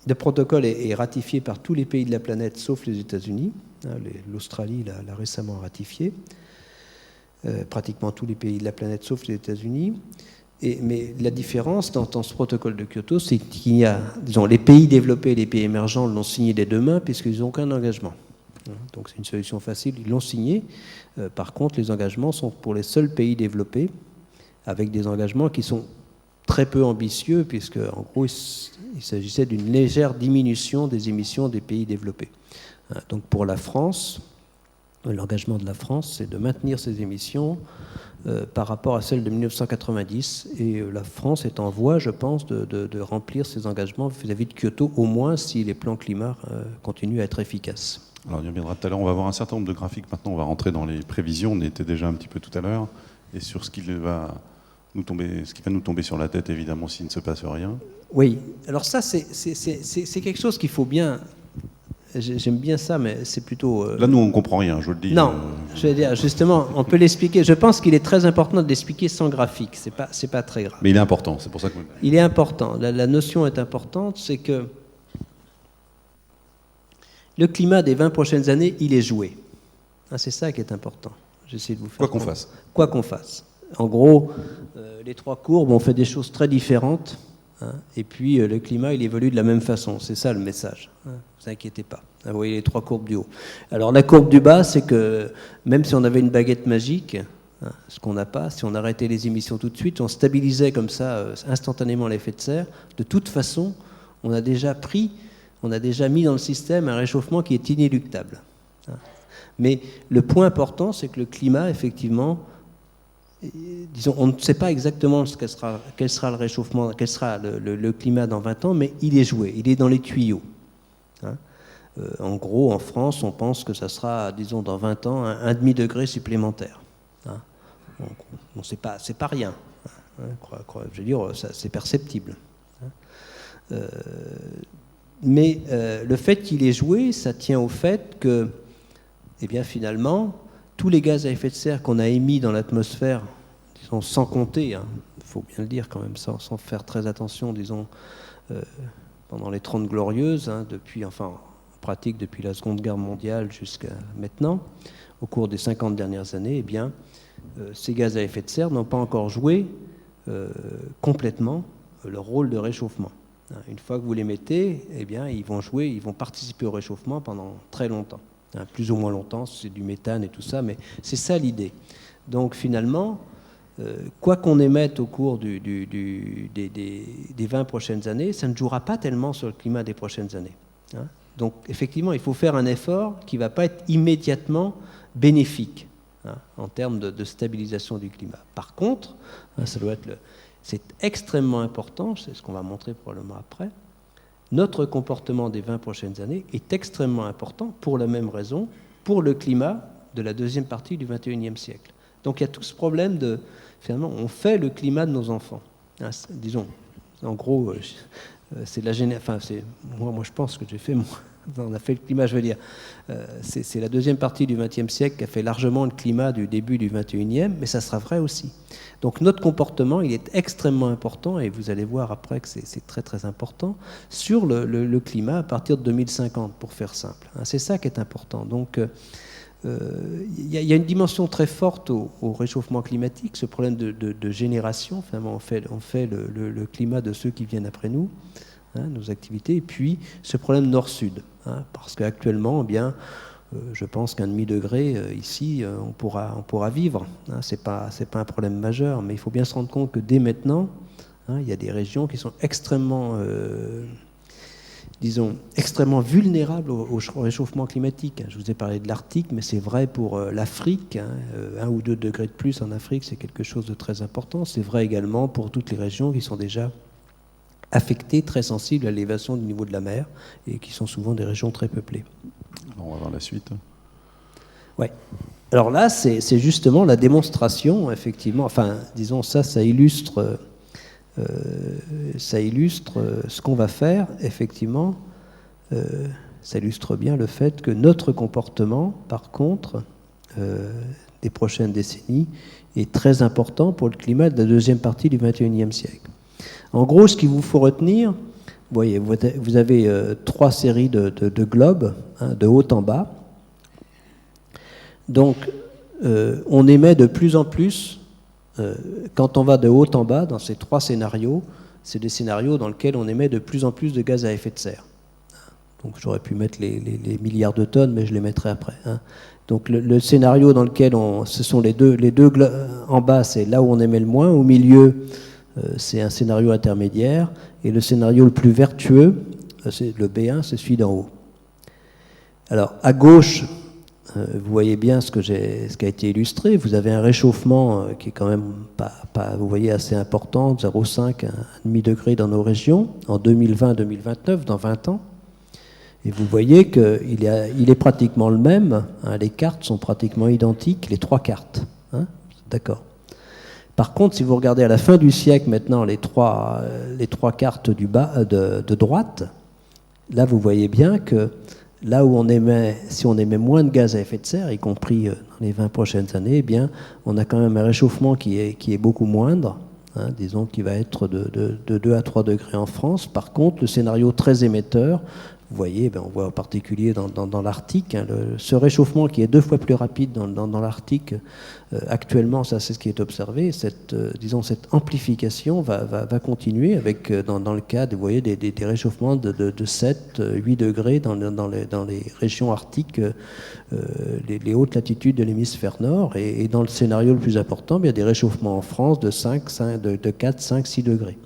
le protocole est ratifié par tous les pays de la planète, sauf les États-Unis. L'Australie l'a récemment ratifié. Pratiquement tous les pays de la planète, sauf les États-Unis. Mais la différence dans ce protocole de Kyoto, c'est qu'il y a, disons, les pays développés et les pays émergents l'ont signé des deux mains puisqu'ils n'ont aucun engagement. Donc c'est une solution facile, ils l'ont signé. Par contre, les engagements sont pour les seuls pays développés, avec des engagements qui sont très peu ambitieux, puisque en gros, il s'agissait d'une légère diminution des émissions des pays développés. Donc pour la France, l'engagement de la France, c'est de maintenir ses émissions par rapport à celles de 1990, et la France est en voie, je pense, de remplir ses engagements vis-à-vis de Kyoto, au moins si les plans climat continuent à être efficaces. Alors, on y reviendra tout à l'heure. On va voir un certain nombre de graphiques. Maintenant, on va rentrer dans les prévisions. On était déjà un petit peu tout à l'heure. Et sur ce qui va nous tomber sur la tête, évidemment, s'il ne se passe rien. Oui. Alors ça, c'est quelque chose qu'il faut bien... J'aime bien ça, mais c'est plutôt... Là, nous, on ne comprend rien, je vous le dis. Non, je veux dire, justement, on peut l'expliquer. Je pense qu'il est très important de l'expliquer sans graphique. C'est pas très grave. Mais il est important, c'est pour ça que... Il est important. La notion est importante, c'est que le climat des 20 prochaines années, il est joué. C'est ça qui est important. J'essaie de vous faire... Quoi qu'on fasse. Quoi qu'on fasse. En gros, les trois courbes ont fait des choses très différentes. Et puis, le climat, il évolue de la même façon. C'est ça le message. Ne vous inquiétez pas. Vous voyez les trois courbes du haut. Alors, la courbe du bas, c'est que même si on avait une baguette magique, ce qu'on n'a pas, si on arrêtait les émissions tout de suite, on stabilisait comme ça instantanément l'effet de serre, de toute façon, on a déjà mis dans le système un réchauffement qui est inéluctable. Mais le point important, c'est que le climat, effectivement, disons, on ne sait pas exactement quel sera le réchauffement, quel sera le climat dans 20 ans, mais il est joué, il est dans les tuyaux. En gros, en France, on pense que ça sera, disons, dans 20 ans, un demi-degré supplémentaire. Bon, c'est pas rien. Je veux dire, c'est perceptible. Mais le fait qu'il est joué, ça tient au fait que, eh bien, finalement, tous les gaz à effet de serre qu'on a émis dans l'atmosphère, disons, sans compter, il faut bien le dire quand même, sans faire très attention, disons, pendant les 30 glorieuses, en pratique depuis la Seconde Guerre mondiale jusqu'à maintenant, au cours des 50 dernières années, eh bien, ces gaz à effet de serre n'ont pas encore joué complètement leur rôle de réchauffement. Une fois que vous les mettez, eh bien, ils vont participer au réchauffement pendant très longtemps. Plus ou moins longtemps, c'est du méthane et tout ça, mais c'est ça l'idée. Donc finalement, quoi qu'on émette au cours des 20 prochaines années, ça ne jouera pas tellement sur le climat des prochaines années. Donc effectivement, il faut faire un effort qui ne va pas être immédiatement bénéfique en termes de stabilisation du climat. Par contre, c'est extrêmement important, c'est ce qu'on va montrer probablement après, notre comportement des 20 prochaines années est extrêmement important pour la même raison, pour le climat de la deuxième partie du XXIe siècle. Donc il y a tout ce problème de, finalement, on fait le climat de nos enfants. Disons, en gros, c'est la moi je pense que j'ai fait, on a fait le climat, je veux dire, c'est la deuxième partie du XXe siècle qui a fait largement le climat du début du XXIe, mais ça sera vrai aussi. Donc notre comportement, il est extrêmement important, et vous allez voir après que c'est très très important, sur le climat à partir de 2050, pour faire simple. C'est ça qui est important. Donc il y a une dimension très forte au réchauffement climatique, ce problème de génération. Finalement, on fait le climat de ceux qui viennent après nous, nos activités, et puis ce problème nord-sud, parce qu'actuellement, eh bien, je pense qu'un demi-degré ici, on pourra vivre. C'est pas un problème majeur, mais il faut bien se rendre compte que dès maintenant, il y a des régions qui sont extrêmement vulnérables au réchauffement climatique. Je vous ai parlé de l'Arctique, mais c'est vrai pour l'Afrique. 1 ou 2 degrés de plus en Afrique, c'est quelque chose de très important. C'est vrai également pour toutes les régions qui sont déjà affectées, très sensibles à l'élévation du niveau de la mer, et qui sont souvent des régions très peuplées. On va voir la suite. Oui. Alors là, c'est justement la démonstration, effectivement. Enfin, disons, ça illustre ce qu'on va faire, effectivement. Ça illustre bien le fait que notre comportement, par contre, des prochaines décennies, est très important pour le climat de la deuxième partie du XXIe siècle. En gros, ce qu'il vous faut retenir, vous voyez, vous avez 3 séries de globes, de haut en bas. Donc, on émet de plus en plus quand on va de haut en bas, dans ces 3 scénarios, c'est des scénarios dans lesquels on émet de plus en plus de gaz à effet de serre. Donc j'aurais pu mettre les milliards de tonnes, mais je les mettrai après. Donc le scénario dans lequel ce sont les deux en bas, c'est là où on émet le moins. Au milieu, c'est un scénario intermédiaire. Et le scénario le plus vertueux, c'est le B1, c'est celui d'en haut. Alors à gauche, vous voyez bien ce qui a été illustré. Vous avez un réchauffement qui est quand même pas vous voyez, assez important, 0,5 à 1,5 degré dans nos régions, en 2020-2029, dans 20 ans. Et vous voyez qu'il est pratiquement le même, les cartes sont pratiquement identiques, les 3 cartes. D'accord. Par contre, si vous regardez à la fin du siècle maintenant les trois cartes du bas, de droite, là vous voyez bien que là où si on émet moins de gaz à effet de serre, y compris dans les 20 prochaines années, eh bien, on a quand même un réchauffement qui est beaucoup moindre, disons qu'il va être de 2 à 3 degrés en France. Par contre, le scénario très émetteur, vous voyez, on voit en particulier dans l'Arctique, ce réchauffement qui est 2 fois plus rapide dans l'Arctique actuellement, ça c'est ce qui est observé, cette amplification va continuer avec, dans le cas, vous voyez, des réchauffements de 7, 8 degrés dans les régions arctiques, les hautes latitudes de l'hémisphère nord, et dans le scénario le plus important, il y a des réchauffements en France de 4, 5, 6 degrés.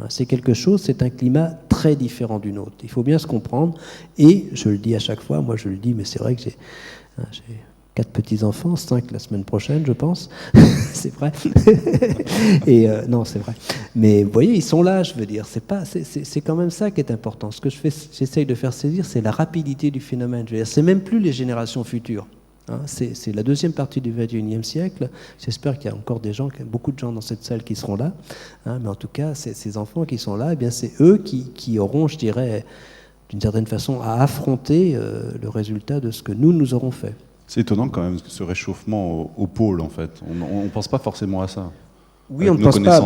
C'est quelque chose, c'est un climat très différent du nôtre. Il faut bien se comprendre. Et je le dis à chaque fois, moi je le dis, mais c'est vrai que j'ai 4 petits-enfants, 5 la semaine prochaine, je pense. C'est vrai. Et non, c'est vrai. Mais vous voyez, ils sont là, je veux dire. C'est quand même ça qui est important. Ce que j'essaye de faire saisir, c'est la rapidité du phénomène. Je veux dire, c'est même plus les générations futures. C'est la deuxième partie du XXIe siècle. J'espère qu'il y a encore beaucoup de gens dans cette salle qui seront là. Mais en tout cas, ces enfants qui sont là, eh bien, c'est eux qui auront, je dirais, d'une certaine façon, à affronter le résultat de ce que nous aurons fait. C'est étonnant quand même, ce réchauffement au pôle, en fait. On ne pense pas forcément à ça. Oui, on ne pense pas.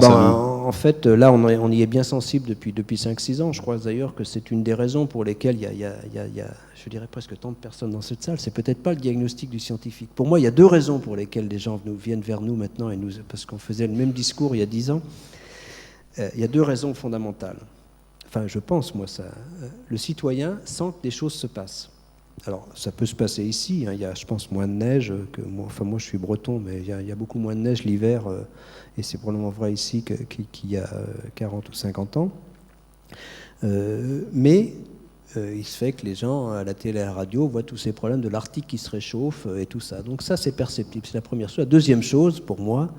En fait, là, on y est bien sensible depuis 5-6 ans. Je crois d'ailleurs que c'est une des raisons pour lesquelles il y a, je dirais, presque tant de personnes dans cette salle. C'est peut-être pas le diagnostic du scientifique. Pour moi, il y a 2 raisons pour lesquelles les gens viennent vers nous maintenant, parce qu'on faisait le même discours il y a 10 ans. Il y a 2 raisons fondamentales. Enfin, je pense, moi, ça. Le citoyen sent que des choses se passent. Alors, ça peut se passer ici. Il y a, je pense, moins de neige que moi. Enfin, moi, je suis breton, mais il y a beaucoup moins de neige l'hiver, et c'est probablement vrai ici qu'il y a 40 ou 50 ans. Mais il se fait que les gens, à la télé et à la radio, voient tous ces problèmes de l'Arctique qui se réchauffe et tout ça. Donc ça, c'est perceptible. C'est la première chose. La deuxième chose, pour moi,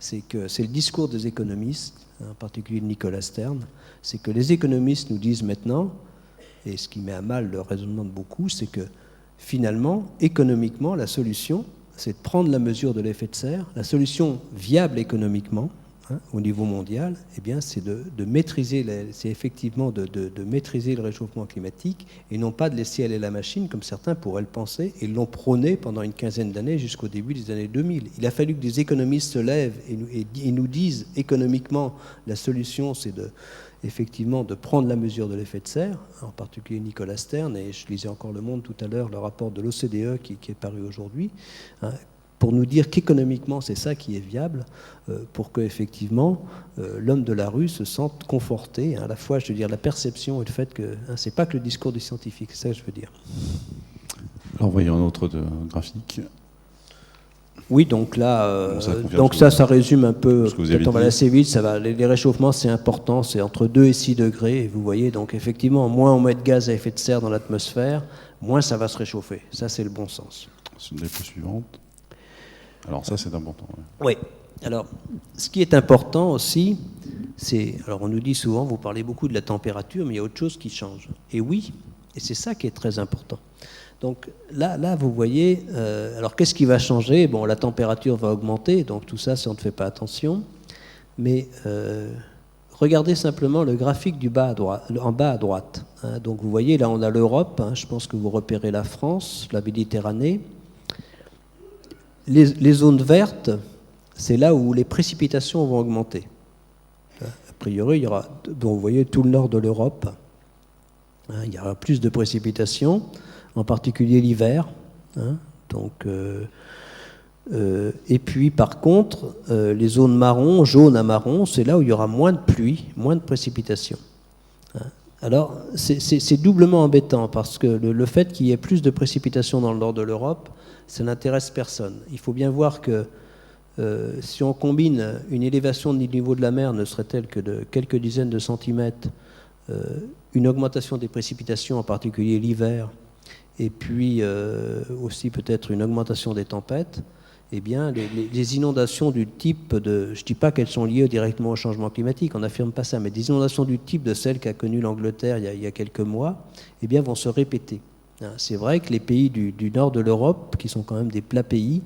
c'est que c'est le discours des économistes, en particulier de Nicolas Stern, c'est que les économistes nous disent maintenant, et ce qui met à mal le raisonnement de beaucoup, c'est que finalement, économiquement, la solution, c'est de prendre la mesure de l'effet de serre. La solution viable économiquement, au niveau mondial, eh bien, c'est de maîtriser, c'est effectivement de maîtriser le réchauffement climatique et non pas de laisser aller la machine comme certains pourraient le penser et l'ont prôné pendant une quinzaine d'années jusqu'au début des années 2000. Il a fallu que des économistes se lèvent et nous disent économiquement la solution, c'est effectivement de prendre la mesure de l'effet de serre, en particulier Nicolas Stern, et je lisais encore Le Monde tout à l'heure, le rapport de l'OCDE qui est paru aujourd'hui, pour nous dire qu'économiquement c'est ça qui est viable, pour que effectivement l'homme de la rue se sente conforté, à la fois, je veux dire, la perception et le fait que c'est pas que le discours du scientifique, c'est ça que je veux dire. Alors voyons un autre graphique. Oui, donc là, ça résume un peu. Peut-être on va aller assez vite. Ça va. Les réchauffements, c'est important, c'est entre 2 et 6 degrés. Et vous voyez, donc effectivement, moins on met de gaz à effet de serre dans l'atmosphère, moins ça va se réchauffer. Ça, c'est le bon sens. C'est une diapo suivante. Alors ça, c'est important. Oui. Alors, ce qui est important aussi, c'est... Alors, on nous dit souvent, vous parlez beaucoup de la température, mais il y a autre chose qui change. Et oui, et c'est ça qui est très important. Donc là, vous voyez, alors qu'est-ce qui va changer? Bon, la température va augmenter, donc tout ça, si on ne fait pas attention. Mais regardez simplement le graphique en bas à droite. Donc vous voyez, là, on a l'Europe. Je pense que vous repérez la France, la Méditerranée. Les zones vertes, c'est là où les précipitations vont augmenter. A priori, il y aura, donc vous voyez, tout le nord de l'Europe, il y aura plus de précipitations, en particulier l'hiver. Donc, Et puis par contre, les zones marron, jaune à marron, c'est là où il y aura moins de pluie, moins de précipitations. Alors c'est doublement embêtant parce que le fait qu'il y ait plus de précipitations dans le nord de l'Europe, ça n'intéresse personne. Il faut bien voir que si on combine une élévation du niveau de la mer ne serait-elle que de quelques dizaines de centimètres, une augmentation des précipitations, en particulier l'hiver, et puis aussi peut-être une augmentation des tempêtes, eh bien, les inondations du type de... Je ne dis pas qu'elles sont liées directement au changement climatique, on n'affirme pas ça, mais des inondations du type de celles qu'a connues l'Angleterre il y a quelques mois, eh bien, vont se répéter. C'est vrai que les pays du nord de l'Europe, qui sont quand même des plats pays,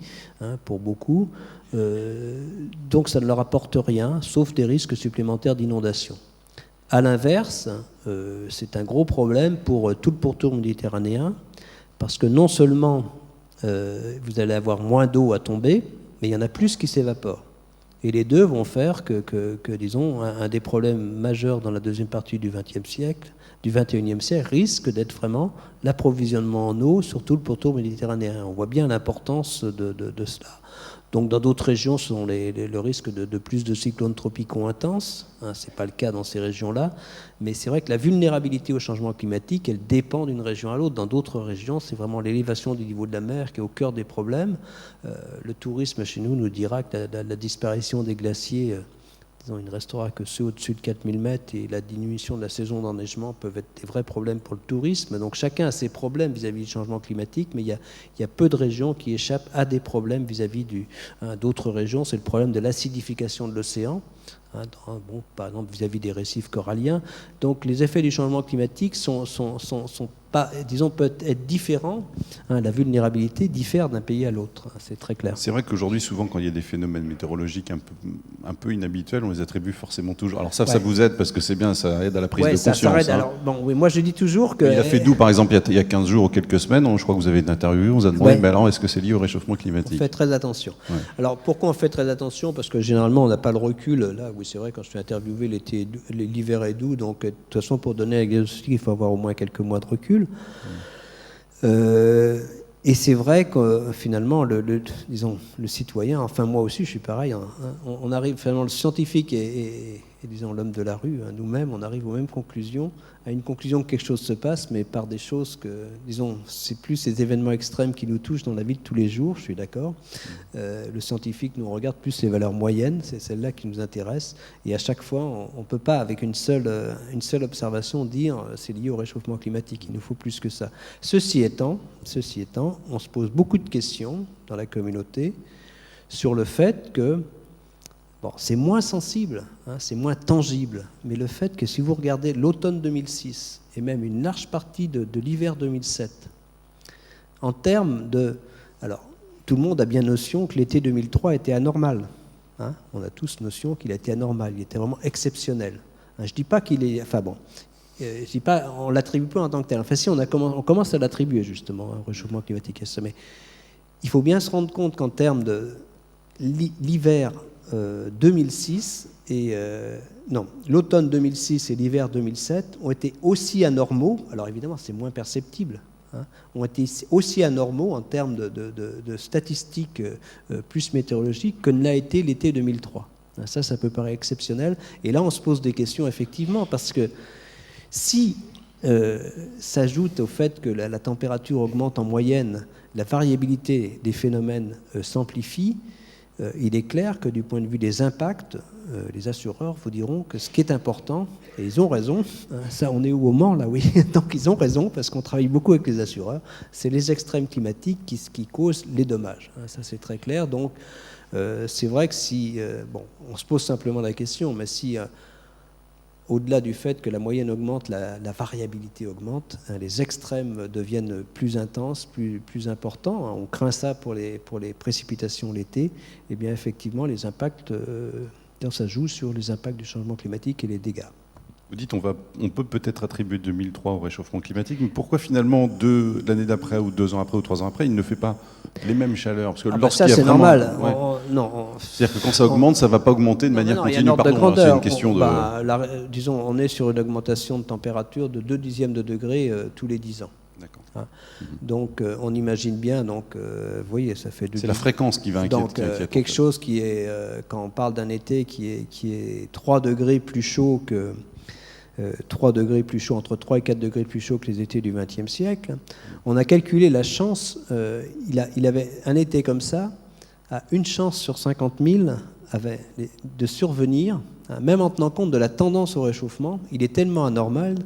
pour beaucoup, donc ça ne leur apporte rien, sauf des risques supplémentaires d'inondation. À l'inverse, c'est un gros problème pour tout le pourtour méditerranéen, parce que non seulement vous allez avoir moins d'eau à tomber, mais il y en a plus qui s'évaporent. Et les deux vont faire que disons, un des problèmes majeurs dans la deuxième partie du XXe siècle, du XXIe siècle, risque d'être vraiment l'approvisionnement en eau sur tout le pourtour méditerranéen. On voit bien l'importance de cela. Donc dans d'autres régions, ce sont le risque de plus de cyclones tropicaux intenses. Ce n'est pas le cas dans ces régions-là. Mais c'est vrai que la vulnérabilité au changement climatique, elle dépend d'une région à l'autre. Dans d'autres régions, c'est vraiment l'élévation du niveau de la mer qui est au cœur des problèmes. Le tourisme chez nous dira que la disparition des glaciers, disons, il ne restera que ceux au-dessus de 4000 mètres, et la diminution de la saison d'enneigement peuvent être des vrais problèmes pour le tourisme. Donc chacun a ses problèmes vis-à-vis du changement climatique, mais il y a peu de régions qui échappent à des problèmes vis-à-vis d'autres régions. C'est le problème de l'acidification de l'océan, par exemple vis-à-vis des récifs coralliens. Donc les effets du changement climatique sont pas, disons, peuvent être différents. La vulnérabilité diffère d'un pays à l'autre, c'est très clair. C'est vrai qu'aujourd'hui, souvent, quand il y a des phénomènes météorologiques un peu inhabituels, on les attribue forcément toujours. Alors ça vous aide parce que c'est bien, ça aide à la prise de conscience. Ça aide. Alors, oui, moi je dis toujours que... Il a fait doux, par exemple, il y a 15 jours ou quelques semaines, je crois que vous avez interviewé, on vous a demandé, mais alors est-ce que c'est lié au réchauffement climatique ? On fait très attention. Ouais. Alors pourquoi on fait très attention ? Parce que généralement on n'a pas le recul. Là, oui, c'est vrai, quand je suis interviewé, l'hiver est doux, donc de toute façon, pour donner un diagnostic, il faut avoir au moins quelques mois de recul. Et c'est vrai que finalement, disons, le citoyen, enfin moi aussi je suis pareil, on arrive, finalement le scientifique et disons l'homme de la rue, nous-mêmes, on arrive aux mêmes conclusions, à une conclusion que quelque chose se passe, mais par des choses que, disons, c'est plus ces événements extrêmes qui nous touchent dans la vie de tous les jours, je suis d'accord. Le scientifique nous regarde plus les valeurs moyennes, c'est celle-là qui nous intéresse, et à chaque fois, on ne peut pas, avec une seule observation, dire c'est lié au réchauffement climatique, il nous faut plus que ça. Ceci étant, on se pose beaucoup de questions dans la communauté sur le fait que c'est moins sensible, c'est moins tangible, mais le fait que si vous regardez l'automne 2006 et même une large partie de l'hiver 2007, en termes de... Alors, tout le monde a bien notion que l'été 2003 était anormal. On a tous notion qu'il a été anormal, il était vraiment exceptionnel. Je ne dis pas qu'il est... Enfin bon, je dis pas, on ne l'attribue pas en tant que tel. Enfin si, on commence à l'attribuer justement, au réchauffement climatique. Mais il faut bien se rendre compte qu'en termes de l'hiver 2006 et l'automne 2006 et l'hiver 2007 ont été aussi anormaux, alors évidemment c'est moins perceptible, ont été aussi anormaux en termes de statistiques plus météorologiques que ne l'a été l'été 2003. Ça peut paraître exceptionnel. Et là on se pose des questions effectivement, parce que si s'ajoute au fait que la température augmente en moyenne, la variabilité des phénomènes s'amplifie, il est clair que du point de vue des impacts, les assureurs vous diront que ce qui est important, et ils ont raison, ça on est au moment là, oui, donc ils ont raison parce qu'on travaille beaucoup avec les assureurs, c'est les extrêmes climatiques qui causent les dommages, ça c'est très clair. Donc c'est vrai que si, on se pose simplement la question, mais si au-delà du fait que la moyenne augmente, la variabilité augmente, les extrêmes deviennent plus intenses, plus importants. On craint ça pour les précipitations l'été. Et bien effectivement, les impacts, ça joue sur les impacts du changement climatique et les dégâts. Vous dites on peut peut-être attribuer 2003 au réchauffement climatique, mais pourquoi finalement l'année d'après ou 2 ans après ou 3 ans après, il ne fait pas les mêmes chaleurs? Parce que ça c'est normal. C'est-à-dire que quand ça augmente, ça ne va pas augmenter de manière continue. Pardon, c'est une question disons, on est sur une augmentation de température de 0,2 degrés tous les 10 ans. D'accord. Hein. Donc on imagine bien, donc, vous voyez, ça fait... C'est la fréquence qui va inquiéter. Donc quelque chose qui est, quand on parle d'un été qui est 3 degrés plus chaud que... 3 degrés plus chaud, entre 3 et 4 degrés plus chaud que les étés du XXe siècle. On a calculé la chance, il avait un été comme ça, à une chance sur 50 000 de survenir, hein, même en tenant compte de la tendance au réchauffement. Il est tellement anormal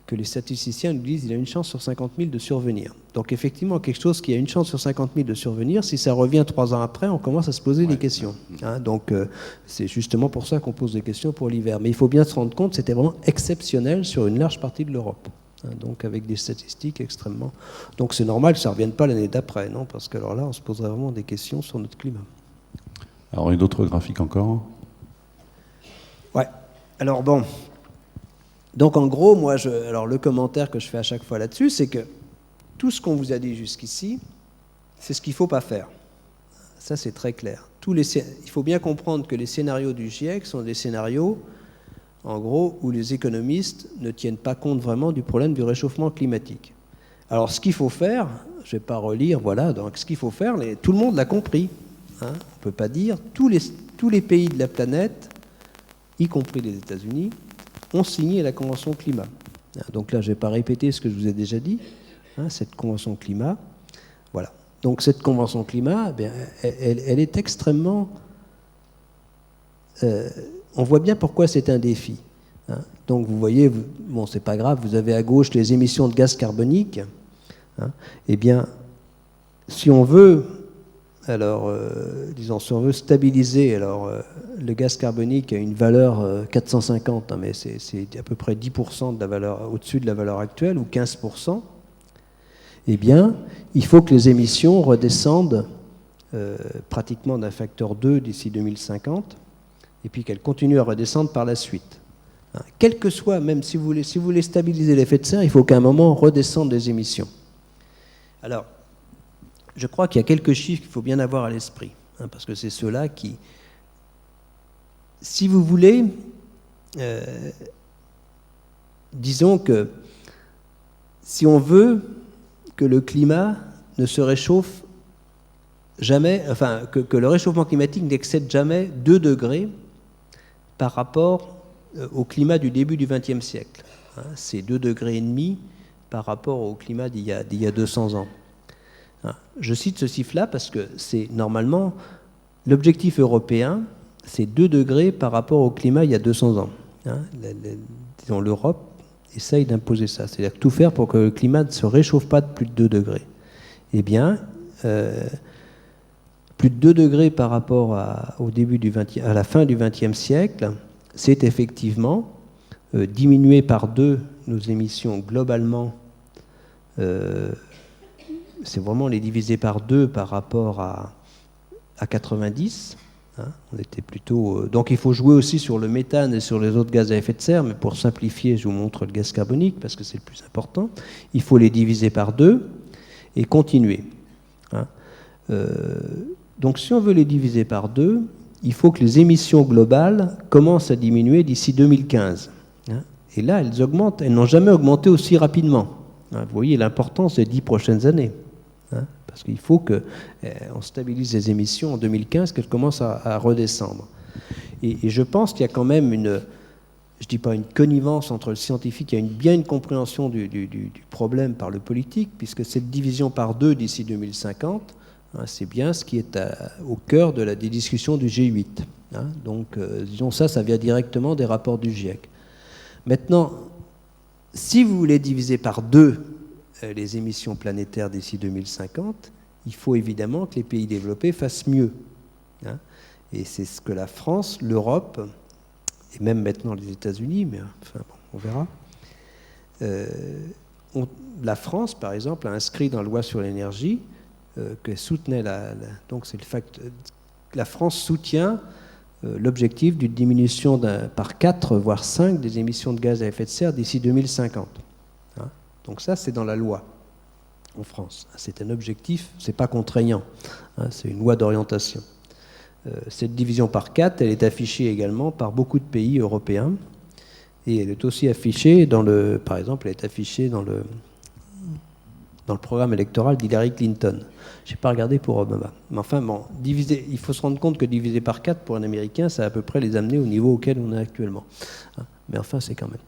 que les statisticiens nous disent qu'il a une chance sur 50 000 de survenir. Donc effectivement, quelque chose qui a une chance sur 50 000 de survenir, si ça revient 3 ans après, on commence à se poser des questions. Hein, donc c'est justement pour ça qu'on pose des questions pour l'hiver. Mais il faut bien se rendre compte que c'était vraiment exceptionnel sur une large partie de l'Europe. Hein, donc avec des statistiques extrêmement... Donc c'est normal que ça ne revienne pas l'année d'après, non? Parce que alors là, on se poserait vraiment des questions sur notre climat. Alors, il y a d'autres graphiques encore? Ouais. Alors bon... Donc en gros, moi, alors le commentaire que je fais à chaque fois là-dessus, c'est que tout ce qu'on vous a dit jusqu'ici, c'est ce qu'il ne faut pas faire. Ça, c'est très clair. Il faut bien comprendre que les scénarios du GIEC sont des scénarios, en gros, où les économistes ne tiennent pas compte vraiment du problème du réchauffement climatique. Alors ce qu'il faut faire, je ne vais pas relire, voilà, donc ce qu'il faut faire, tout le monde l'a compris. Hein, on ne peut pas dire, tous les pays de la planète, y compris les États-Unis, ont signé la Convention climat. Donc là, je ne vais pas répéter ce que je vous ai déjà dit, hein, cette Convention climat. Voilà. Donc cette Convention climat, eh bien, elle est extrêmement... on voit bien pourquoi c'est un défi. Hein. Donc vous voyez, bon, c'est pas grave, vous avez à gauche les émissions de gaz carbonique. Hein. Eh bien, si on veut... Alors, disons, si on veut stabiliser, alors le gaz carbonique a une valeur 450, hein, mais c'est à peu près 10% de la valeur, au-dessus de la valeur actuelle, ou 15%. Eh bien, il faut que les émissions redescendent pratiquement d'un facteur 2 d'ici 2050, et puis qu'elles continuent à redescendre par la suite. Hein, quel que soit, même si vous voulez stabiliser l'effet de serre, il faut qu'à un moment, on redescende les émissions. Alors, je crois qu'il y a quelques chiffres qu'il faut bien avoir à l'esprit, hein, parce que c'est ceux-là qui... Si vous voulez, disons que si on veut que le climat ne se réchauffe jamais, enfin, que le réchauffement climatique n'excède jamais 2 degrés par rapport au climat du début du XXe siècle. Hein, c'est 2,5 degrés par rapport au climat d'il y a 200 ans. Je cite ce chiffre-là parce que c'est normalement l'objectif européen, c'est 2 degrés par rapport au climat il y a 200 ans. Hein, disons, l'Europe essaye d'imposer ça, c'est-à-dire tout faire pour que le climat ne se réchauffe pas de plus de 2 degrés. Eh bien, plus de 2 degrés par rapport à la fin du XXe siècle, c'est effectivement diminuer par 2 nos émissions globalement. C'est vraiment les diviser par 2 par rapport à 90. Hein, on était plutôt, donc il faut jouer aussi sur le méthane et sur les autres gaz à effet de serre, mais pour simplifier, je vous montre le gaz carbonique parce que c'est le plus important. Il faut les diviser par 2 et continuer. Hein. Donc si on veut les diviser par 2, il faut que les émissions globales commencent à diminuer d'ici 2015. Hein. Et là, elles augmentent, elles n'ont jamais augmenté aussi rapidement. Hein, vous voyez l'importance des 10 prochaines années. Hein, parce qu'il faut qu'on stabilise les émissions en 2015, qu'elles commencent à redescendre. Et je pense qu'il y a quand même je ne dis pas une connivence entre le scientifique, il y a bien une compréhension du problème par le politique, puisque cette division par 2 d'ici 2050, hein, c'est bien ce qui est au cœur des discussions du G8. Hein, donc, disons ça vient directement des rapports du GIEC. Maintenant, si vous voulez diviser par 2 les émissions planétaires d'ici 2050, il faut évidemment que les pays développés fassent mieux. Hein. Et c'est ce que la France, l'Europe, et même maintenant les États-Unis, mais enfin bon, on verra. La France, par exemple, a inscrit dans la loi sur l'énergie que soutenait donc c'est le fait que la France soutient l'objectif d'une diminution par 4, voire 5 des émissions de gaz à effet de serre d'ici 2050. Hein. Donc ça, c'est dans la loi en France. C'est un objectif, c'est pas contraignant, hein, c'est une loi d'orientation. Cette division par 4, elle est affichée également par beaucoup de pays européens, et elle est aussi affichée par exemple, elle est affichée dans dans le programme électoral d'Hillary Clinton. Je n'ai pas regardé pour Obama. Mais enfin, bon, il faut se rendre compte que diviser par 4 pour un Américain, ça va à peu près les amener au niveau auquel on est actuellement. Mais enfin, c'est quand même.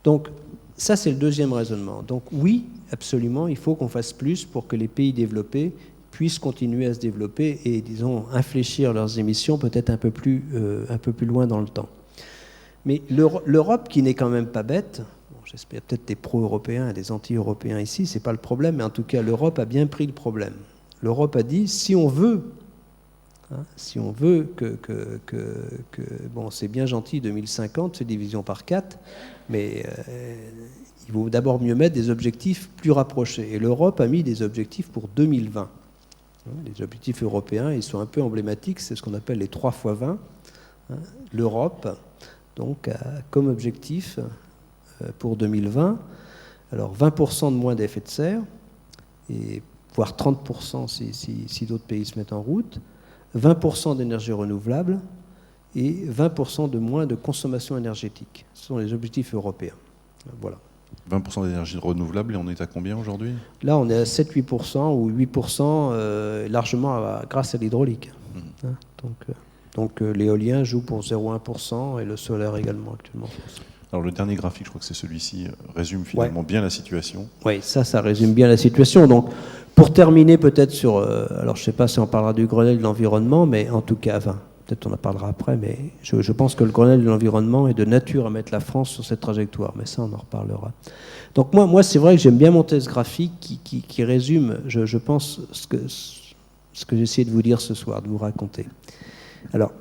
Donc, ça, c'est le deuxième raisonnement. Donc, oui, absolument, il faut qu'on fasse plus pour que les pays développés puissent continuer à se développer et, disons, infléchir leurs émissions peut-être un peu plus loin dans le temps. Mais l'Europe, qui n'est quand même pas bête, bon, j'espère peut-être des pro-européens et des anti-européens ici, c'est pas le problème, mais en tout cas, l'Europe a bien pris le problème. L'Europe a dit, si on veut bon, c'est bien gentil 2050, c'est division par 4, mais il vaut d'abord mieux mettre des objectifs plus rapprochés. Et l'Europe a mis des objectifs pour 2020. Les objectifs européens, ils sont un peu emblématiques, c'est ce qu'on appelle les 3 x 20. L'Europe, donc, a comme objectif pour 2020, alors 20% de moins d'effets de serre, et voire 30% si d'autres pays se mettent en route, 20% d'énergie renouvelable et 20% de moins de consommation énergétique. Ce sont les objectifs européens. Voilà. 20% d'énergie renouvelable, et on est à combien aujourd'hui? Là, on est à 7-8% ou 8% largement grâce à l'hydraulique. Donc l'éolien joue pour 0,1% et le solaire également actuellement. Alors le dernier graphique, je crois que c'est celui-ci, résume finalement bien la situation. Oui, ça résume bien la situation. Donc, pour terminer peut-être sur... alors je ne sais pas si on parlera du Grenelle de l'environnement, mais en tout cas, enfin, peut-être on en parlera après, mais je pense que le Grenelle de l'environnement est de nature à mettre la France sur cette trajectoire, mais ça on en reparlera. Donc moi c'est vrai que j'aime bien monter ce graphique qui résume, je pense, ce que j'ai essayé de vous dire ce soir, de vous raconter. Alors,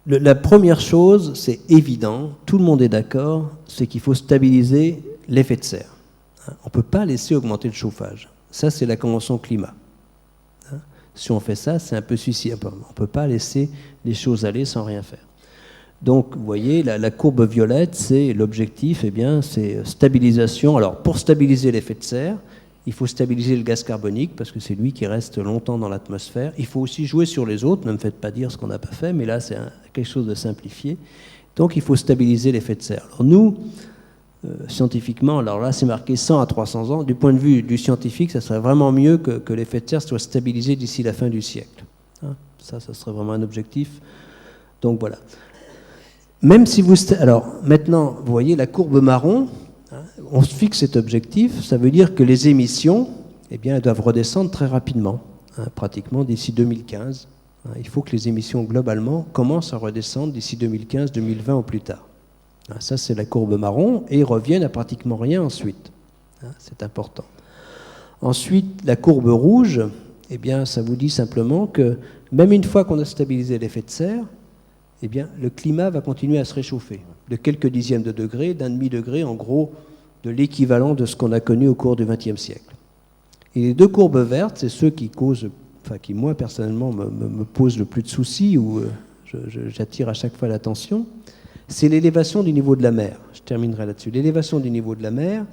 la première chose, c'est évident, tout le monde est d'accord, c'est qu'il faut stabiliser l'effet de serre. On ne peut pas laisser augmenter le chauffage. Ça, c'est la Convention climat. Si on fait ça, c'est un peu suicide. On ne peut pas laisser les choses aller sans rien faire. Donc, vous voyez, la courbe violette, c'est l'objectif, eh bien, c'est stabilisation. Alors, pour stabiliser l'effet de serre, il faut stabiliser le gaz carbonique, parce que c'est lui qui reste longtemps dans l'atmosphère. Il faut aussi jouer sur les autres. Ne me faites pas dire ce qu'on n'a pas fait, mais là, c'est quelque chose de simplifié. Donc, il faut stabiliser l'effet de serre. Alors, nous, scientifiquement, alors là, c'est marqué 100 à 300 ans. Du point de vue du scientifique, ça serait vraiment mieux que l'effet de serre soit stabilisé d'ici la fin du siècle. Ça serait vraiment un objectif. Donc, voilà. Même si vous... Alors, maintenant, vous voyez la courbe marron, on se fixe cet objectif, ça veut dire que les émissions, eh bien, elles doivent redescendre très rapidement, pratiquement d'ici 2015. Il faut que les émissions, globalement, commencent à redescendre d'ici 2015, 2020 ou plus tard. Ça, c'est la courbe marron, et reviennent à pratiquement rien ensuite. C'est important. Ensuite, la courbe rouge, eh bien, ça vous dit simplement que même une fois qu'on a stabilisé l'effet de serre, eh bien, le climat va continuer à se réchauffer de quelques dixièmes de degrés, d'un demi-degré, en gros, de l'équivalent de ce qu'on a connu au cours du XXe siècle. Et les deux courbes vertes, c'est ceux qui causent, enfin, qui, moi, personnellement, me posent le plus de soucis, où j'attire à chaque fois l'attention, c'est l'élévation du niveau de la mer. Je terminerai là-dessus. L'élévation du niveau de la mer,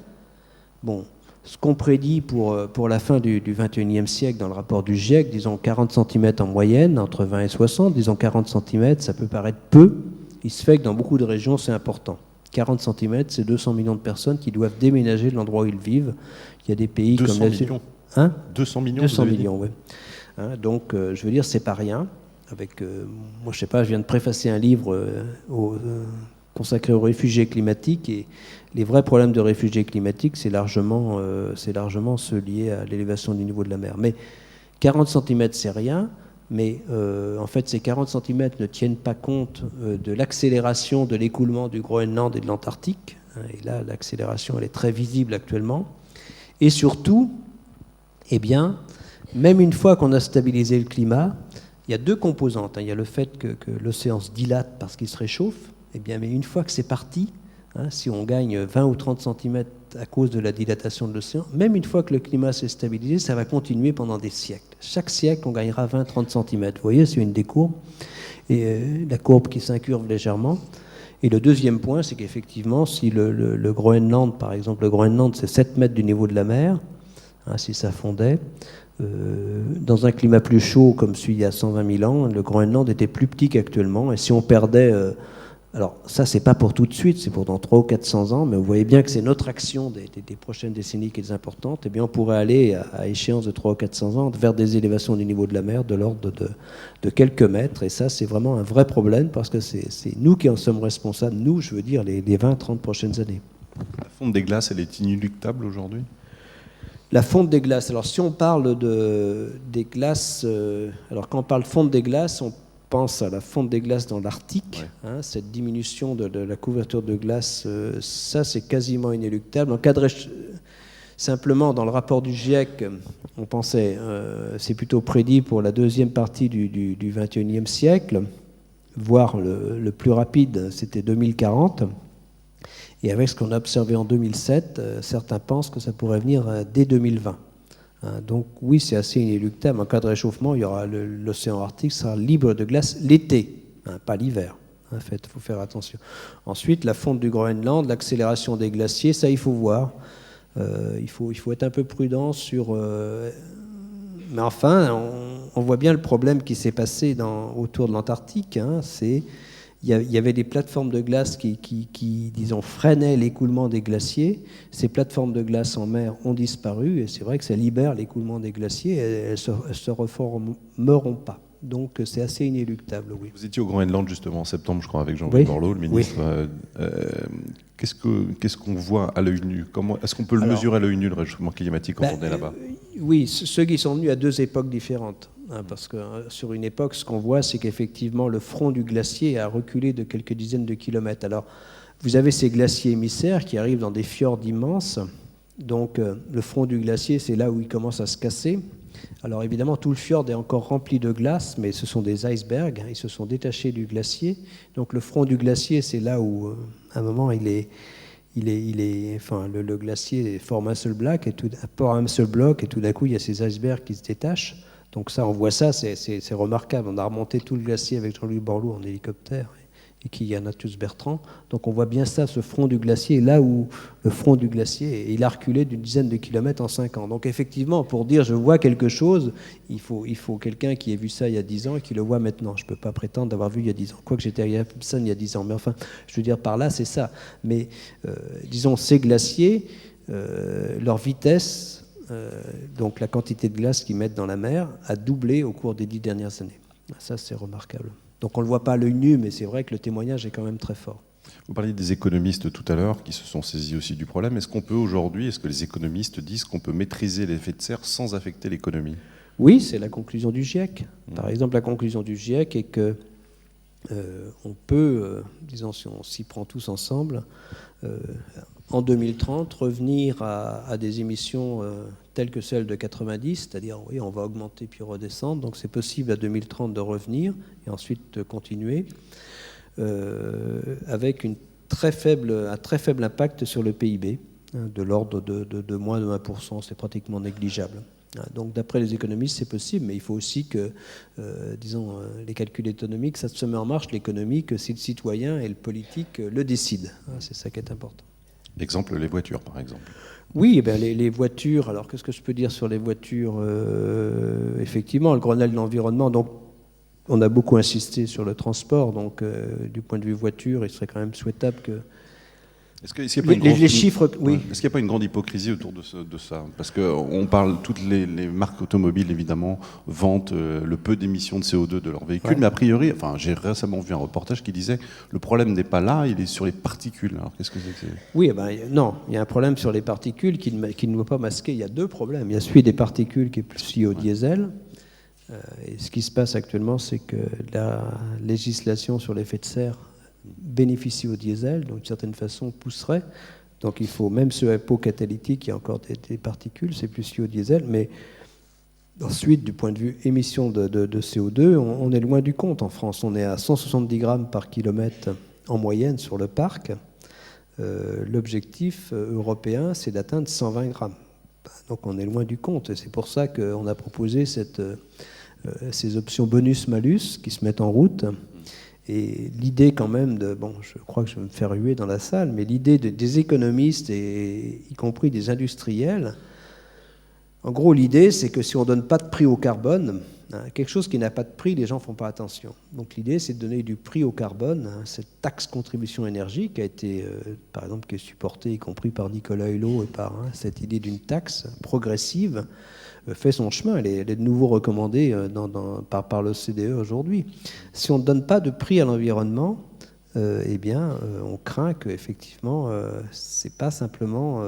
bon, ce qu'on prédit pour la fin du XXIe siècle dans le rapport du GIEC, disons 40 cm en moyenne, entre 20 et 60, disons 40 cm, ça peut paraître peu. Il se fait que dans beaucoup de régions, c'est important. 40 cm, c'est 200 millions de personnes qui doivent déménager de l'endroit où ils vivent. Il y a des pays 200 comme... millions. 200 millions 200 millions, oui. Donc, je veux dire, c'est pas rien. Avec, moi, je sais pas, je viens de préfacer un livre consacré aux réfugiés climatiques, et les vrais problèmes de réfugiés climatiques, c'est largement ceux liés à l'élévation du niveau de la mer. Mais 40 cm, c'est rien, mais en fait, ces 40 cm ne tiennent pas compte de l'accélération de l'écoulement du Groenland et de l'Antarctique. Et là, l'accélération, elle est très visible actuellement. Et surtout, eh bien, même une fois qu'on a stabilisé le climat, il y a deux composantes. Il y a le fait que l'océan se dilate parce qu'il se réchauffe. Eh bien, mais une fois que c'est parti, si on gagne 20 ou 30 cm à cause de la dilatation de l'océan, même une fois que le climat s'est stabilisé, ça va continuer pendant des siècles. Chaque siècle, on gagnera 20-30 cm. Vous voyez, c'est une des courbes. Et la courbe qui s'incurve légèrement. Et le deuxième point, c'est qu'effectivement, si le Groenland, par exemple, le Groenland, c'est 7 mètres du niveau de la mer, si ça fondait, dans un climat plus chaud comme celui il y a 120 000 ans, le Groenland était plus petit qu'actuellement. Et si on perdait Alors ça, c'est pas pour tout de suite, c'est pour dans 300 ou 400 ans, mais vous voyez bien que c'est notre action des prochaines décennies qui est importante. Eh bien, on pourrait aller à échéance de 300 ou 400 ans vers des élévations du niveau de la mer de l'ordre de quelques mètres. Et ça, c'est vraiment un vrai problème parce que c'est nous qui en sommes responsables, nous, je veux dire, les 20-30 prochaines années. La fonte des glaces, elle est inéluctable aujourd'hui ? La fonte des glaces. Alors, si on parle des glaces, alors quand on parle fonte des glaces, on pense à la fonte des glaces dans l'Arctique, ouais. Cette diminution de la couverture de glace, ça c'est quasiment inéluctable. Simplement, dans le rapport du GIEC, on pensait, c'est plutôt prédit pour la deuxième partie du XXIe siècle, voire le plus rapide, c'était 2040. Et avec ce qu'on a observé en 2007, certains pensent que ça pourrait venir dès 2020. Donc oui, c'est assez inéluctable. En cas de réchauffement, il y aura l'océan Arctique sera libre de glace l'été, pas l'hiver. En fait, il faut faire attention. Ensuite, la fonte du Groenland, l'accélération des glaciers, ça il faut voir. Il faut être un peu prudent sur. Mais enfin, on voit bien le problème qui s'est passé autour de l'Antarctique. Il y avait des plateformes de glace qui, disons, freinaient l'écoulement des glaciers. Ces plateformes de glace en mer ont disparu et c'est vrai que ça libère l'écoulement des glaciers et elles ne se reformeront pas. Donc c'est assez inéluctable, oui. Vous étiez au Groenland justement en septembre, je crois, avec Jean-Louis Borloo, le ministre. Oui. Qu'est-ce qu'on voit à l'œil nu ? Est-ce qu'on peut le mesurer à l'œil nu, le réchauffement climatique, quand on est là-bas ? Oui, ceux qui sont venus à deux époques différentes. Parce que sur une époque, ce qu'on voit, c'est qu'effectivement, le front du glacier a reculé de quelques dizaines de kilomètres. Alors, vous avez ces glaciers émissaires qui arrivent dans des fjords immenses. Donc, le front du glacier, c'est là où il commence à se casser. Alors, évidemment, tout le fjord est encore rempli de glace, mais ce sont des icebergs. Ils se sont détachés du glacier. Donc, le front du glacier, c'est là où, à un moment, le glacier forme un seul bloc, et tout d'un coup, il y a ces icebergs qui se détachent. Donc ça, on voit ça, c'est remarquable. On a remonté tout le glacier avec Jean-Louis Borloo en hélicoptère et Ignatius Bertrand. Donc on voit bien ça, ce front du glacier, là où le front du glacier, il a reculé d'une dizaine de kilomètres en 5 ans. Donc effectivement, pour dire je vois quelque chose, il faut quelqu'un qui ait vu ça il y a 10 ans et qui le voit maintenant. Je ne peux pas prétendre d'avoir vu il y a 10 ans. Quoique j'étais à Gibson il y a 10 ans. Mais enfin, je veux dire par là, c'est ça. Mais disons, ces glaciers, leur vitesse... donc la quantité de glace qu'ils mettent dans la mer a doublé au cours des 10 dernières années. Ça, c'est remarquable. Donc on ne le voit pas à l'œil nu, mais c'est vrai que le témoignage est quand même très fort. Vous parliez des économistes tout à l'heure qui se sont saisis aussi du problème. Est-ce que les économistes disent qu'on peut maîtriser l'effet de serre sans affecter l'économie ? Oui, c'est la conclusion du GIEC. Par exemple, la conclusion du GIEC est que on peut, disons, si on s'y prend tous ensemble, en 2030, revenir à des émissions telles que celles de 90, c'est-à-dire, oui, on va augmenter puis redescendre, donc c'est possible à 2030 de revenir et ensuite de continuer, avec un très faible impact sur le PIB, de l'ordre de moins de 1%, c'est pratiquement négligeable. Donc d'après les économistes, c'est possible, mais il faut aussi que, disons, les calculs économiques, ça se met en marche, l'économie, que si le citoyen et le politique le décident. C'est ça qui est important. L'exemple, les voitures, par exemple. Oui, eh bien, les voitures, alors qu'est-ce que je peux dire sur les voitures ? Effectivement, le Grenelle de l'environnement, donc on a beaucoup insisté sur le transport, donc du point de vue voiture, il serait quand même souhaitable que... Est-ce qu'il n'y a pas une grande hypocrisie autour de ça ? Parce qu'on parle, toutes les marques automobiles, évidemment, vantent le peu d'émissions de CO2 de leurs véhicules, mais a priori, j'ai récemment vu un reportage qui disait le problème n'est pas là, il est sur les particules. Alors qu'est-ce que c'est ? Oui, non, il y a un problème sur les particules qui ne doit pas masquer. Il y a deux problèmes. Il y a celui des particules qui est plus lié au diesel. Et ce qui se passe actuellement, c'est que la législation sur l'effet de serre bénéficie au diesel, donc d'une certaine façon pousserait. Donc il faut, même ce pot catalytique, il y a encore des particules, c'est plus lié au diesel, mais ensuite, du point de vue émission de CO2, on est loin du compte. En France, on est à 170 grammes par kilomètre en moyenne sur le parc. L'objectif européen, c'est d'atteindre 120 grammes. Donc on est loin du compte. Et c'est pour ça qu'on a proposé ces options bonus-malus qui se mettent en route. Et l'idée quand même je crois que je vais me faire huer dans la salle, mais l'idée des économistes, et y compris des industriels, en gros l'idée c'est que si on ne donne pas de prix au carbone, Quelque chose qui n'a pas de prix, les gens ne font pas attention. Donc l'idée, c'est de donner du prix au carbone, cette taxe contribution énergie qui a été, par exemple, qui est supportée, y compris par Nicolas Hulot, et par cette idée d'une taxe progressive, fait son chemin. Elle est de nouveau recommandée par l'OCDE aujourd'hui. Si on ne donne pas de prix à l'environnement, eh bien, on craint qu'effectivement, c'est pas simplement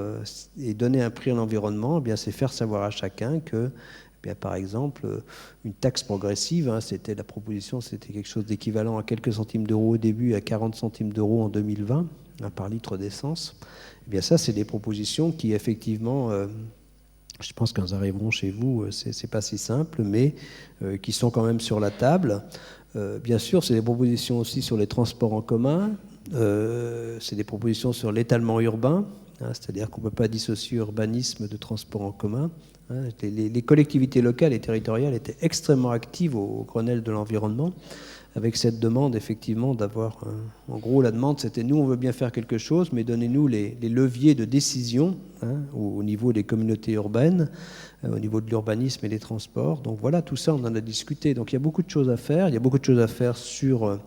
et donner un prix à l'environnement, eh bien, c'est faire savoir à chacun que, eh bien, par exemple, une taxe progressive, c'était la proposition, c'était quelque chose d'équivalent à quelques centimes d'euros au début, à 40 centimes d'euros en 2020 par litre d'essence. Eh bien, ça, c'est des propositions qui, effectivement, je pense qu'elles arriveront chez vous, c'est pas si simple, mais qui sont quand même sur la table. Bien sûr, c'est des propositions aussi sur les transports en commun, c'est des propositions sur l'étalement urbain, c'est-à-dire qu'on ne peut pas dissocier urbanisme de transport en commun. Les collectivités locales et territoriales étaient extrêmement actives au Grenelle de l'environnement, avec cette demande effectivement d'avoir, en gros la demande c'était nous on veut bien faire quelque chose, mais donnez-nous les leviers de décision au niveau des communautés urbaines, au niveau de l'urbanisme et des transports. Donc voilà, tout ça on en a discuté. Donc il y a beaucoup de choses à faire. Il y a beaucoup de choses à faire sur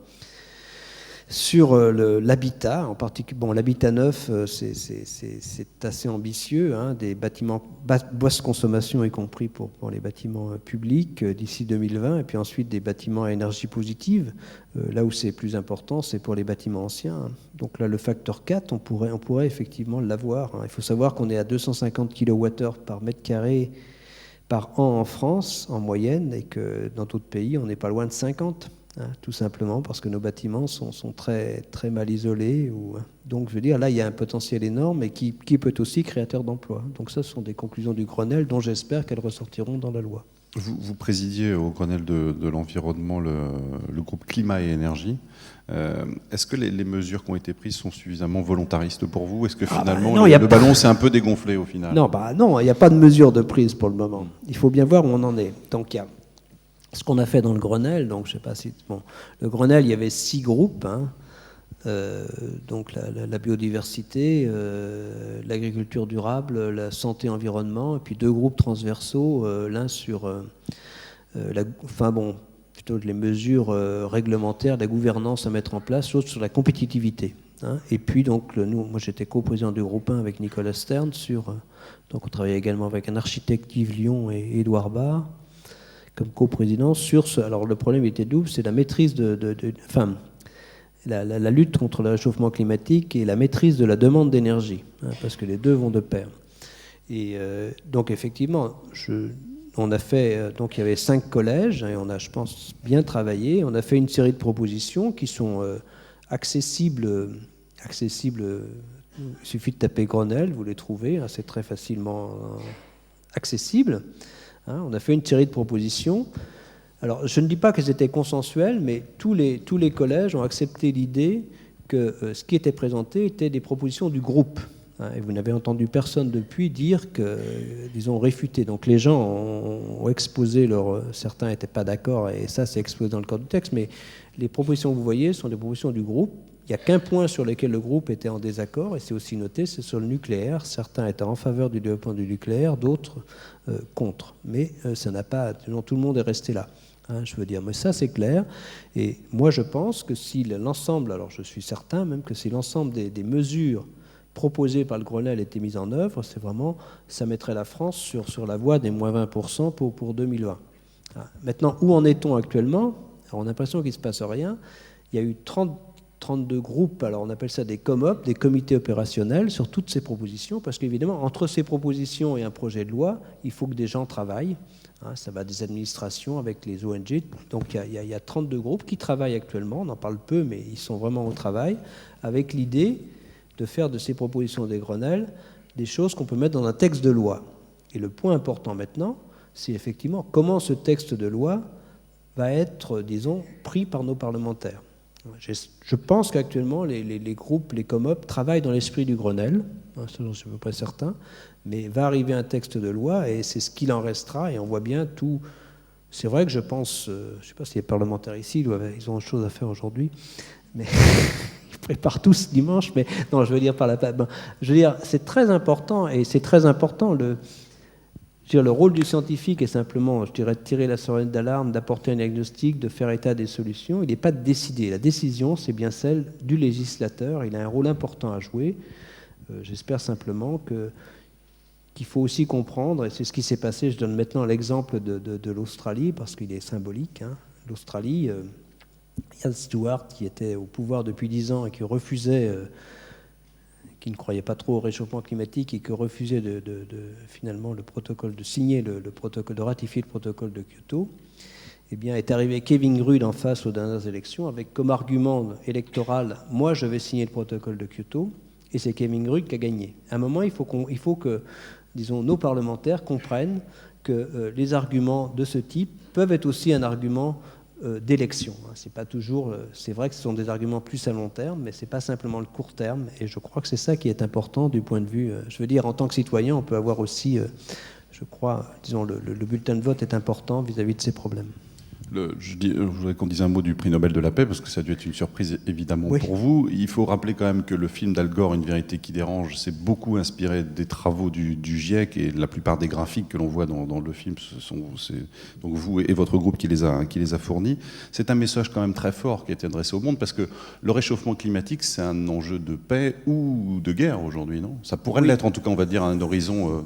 l'habitat, en particulier. Bon, l'habitat neuf, c'est assez ambitieux, des bâtiments basse consommation, y compris pour les bâtiments publics d'ici 2020, et puis ensuite des bâtiments à énergie positive. Là où c'est plus important, c'est pour les bâtiments anciens. Donc là, le facteur 4, on pourrait effectivement l'avoir. Il faut savoir qu'on est à 250 kWh par mètre carré par an en France, en moyenne, et que dans d'autres pays, on n'est pas loin de 50. Tout simplement parce que nos bâtiments sont très, très mal isolés. Donc, je veux dire, là, il y a un potentiel énorme et qui peut être aussi créateur d'emplois. Donc, ça, ce sont des conclusions du Grenelle dont j'espère qu'elles ressortiront dans la loi. Vous présidiez au Grenelle de l'environnement le groupe Climat et Énergie. Est-ce que les mesures qui ont été prises sont suffisamment volontaristes pour vous? Est-ce que finalement, le ballon s'est un peu dégonflé au final? Non, il n'y a pas de mesure de prise pour le moment. Il faut bien voir où on en est. Donc, il y a ce qu'on a fait dans le Grenelle, donc je sais pas si... Bon, le Grenelle, il y avait 6 groupes, donc la biodiversité, l'agriculture durable, la santé-environnement, et puis 2 groupes transversaux, l'un sur plutôt les mesures réglementaires, la gouvernance à mettre en place, l'autre sur la compétitivité. Et puis donc, moi j'étais coprésident du groupe 1 avec Nicolas Stern, donc on travaillait également avec un architecte Yves Lyon et Édouard Barr, comme coprésident sur ce. Alors le problème était double, c'est la maîtrise la lutte contre le réchauffement climatique et la maîtrise de la demande d'énergie, parce que les deux vont de pair. Et donc effectivement, on a fait, donc il y avait 5 collèges et on a, je pense, bien travaillé. On a fait une série de propositions qui sont accessibles. Il suffit de taper Grenelle, vous les trouvez, c'est très facilement accessible. On a fait une série de propositions. Alors, je ne dis pas qu'elles étaient consensuelles, mais tous les collèges ont accepté l'idée que ce qui était présenté étaient des propositions du groupe. Et vous n'avez entendu personne depuis dire qu'ils ont réfuté. Donc les gens ont exposé certains n'étaient pas d'accord, et ça c'est exposé dans le corps du texte, mais les propositions que vous voyez sont des propositions du groupe. Il n'y a qu'un point sur lequel le groupe était en désaccord, et c'est aussi noté, c'est sur le nucléaire. Certains étaient en faveur du développement du nucléaire, d'autres contre. Mais ça n'a pas... tout le monde est resté là. Je veux dire, mais ça c'est clair. Et moi je pense que si l'ensemble, alors je suis certain même que si l'ensemble des mesures proposées par le Grenelle étaient mises en œuvre, c'est vraiment, ça mettrait la France sur la voie des moins 20% pour 2020. Maintenant, où en est-on actuellement? Alors, on a l'impression qu'il ne se passe rien. Il y a eu 32 groupes, alors on appelle ça des COMOP, des comités opérationnels, sur toutes ces propositions, parce qu'évidemment, entre ces propositions et un projet de loi, il faut que des gens travaillent. Ça va des administrations avec les ONG. Donc il y a 32 groupes qui travaillent actuellement, on en parle peu, mais ils sont vraiment au travail, avec l'idée de faire de ces propositions des Grenelles des choses qu'on peut mettre dans un texte de loi. Et le point important maintenant, c'est effectivement comment ce texte de loi va être, disons, pris par nos parlementaires. Je pense qu'actuellement, les groupes, les COMOP, travaillent dans l'esprit du Grenelle, ça j'en suis à peu près certain, mais va arriver un texte de loi et c'est ce qu'il en restera, et on voit bien tout. C'est vrai que je pense, je ne sais pas si les parlementaires ici, ils ont autre chose à faire aujourd'hui, mais ils préparent tous dimanche, mais non, je veux dire par la... je veux dire, c'est très important, et c'est très important, Je veux dire, le rôle du scientifique est simplement, je dirais, de tirer la sonnette d'alarme, d'apporter un diagnostic, de faire état des solutions. Il n'est pas de décider. La décision, c'est bien celle du législateur. Il a un rôle important à jouer. J'espère simplement qu'il faut aussi comprendre, et c'est ce qui s'est passé, je donne maintenant l'exemple de l'Australie, parce qu'il est symbolique. Hein. L'Australie, Ian Stewart, qui était au pouvoir depuis 10 ans et qui refusait... qui ne croyait pas trop au réchauffement climatique et qui refusait finalement le protocole, de signer le protocole, de ratifier le protocole de Kyoto, eh bien, est arrivé Kevin Rudd en face aux dernières élections avec comme argument électoral « moi, je vais signer le protocole de Kyoto », et c'est Kevin Rudd qui a gagné. À un moment, il faut que, disons, nos parlementaires comprennent que les arguments de ce type peuvent être aussi un argument d'élection. C'est pas toujours, c'est vrai que ce sont des arguments plus à long terme, mais c'est pas simplement le court terme. Et je crois que c'est ça qui est important du point de vue. Je veux dire, en tant que citoyen, on peut avoir aussi, je crois, disons, le bulletin de vote est important vis-à-vis de ces problèmes. Je voudrais qu'on dise un mot du prix Nobel de la paix, parce que ça a dû être une surprise évidemment pour vous. Il faut rappeler quand même que le film d'Al Gore, Une vérité qui dérange, s'est beaucoup inspiré des travaux du GIEC, et la plupart des graphiques que l'on voit dans le film, c'est donc vous et votre groupe qui les a fournis. C'est un message quand même très fort qui a été adressé au monde, parce que le réchauffement climatique, c'est un enjeu de paix ou de guerre aujourd'hui, non? Ça pourrait l'être, en tout cas, on va dire, à un horizon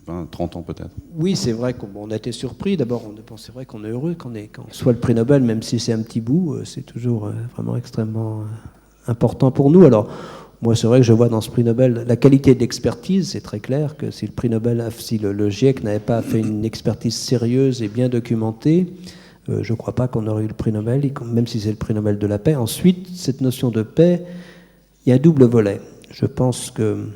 20, 30 ans peut-être. Oui, c'est vrai qu'on a été surpris. D'abord, c'est vrai qu'on est heureux qu'on soit le prix Nobel, même si c'est un petit bout, c'est toujours vraiment extrêmement important pour nous. Alors, moi, c'est vrai que je vois dans ce prix Nobel la qualité de l'expertise. C'est très clair que si le prix Nobel, si le GIEC n'avait pas fait une expertise sérieuse et bien documentée, je ne crois pas qu'on aurait eu le prix Nobel, même si c'est le prix Nobel de la paix. Ensuite, cette notion de paix, il y a un double volet. Je pense que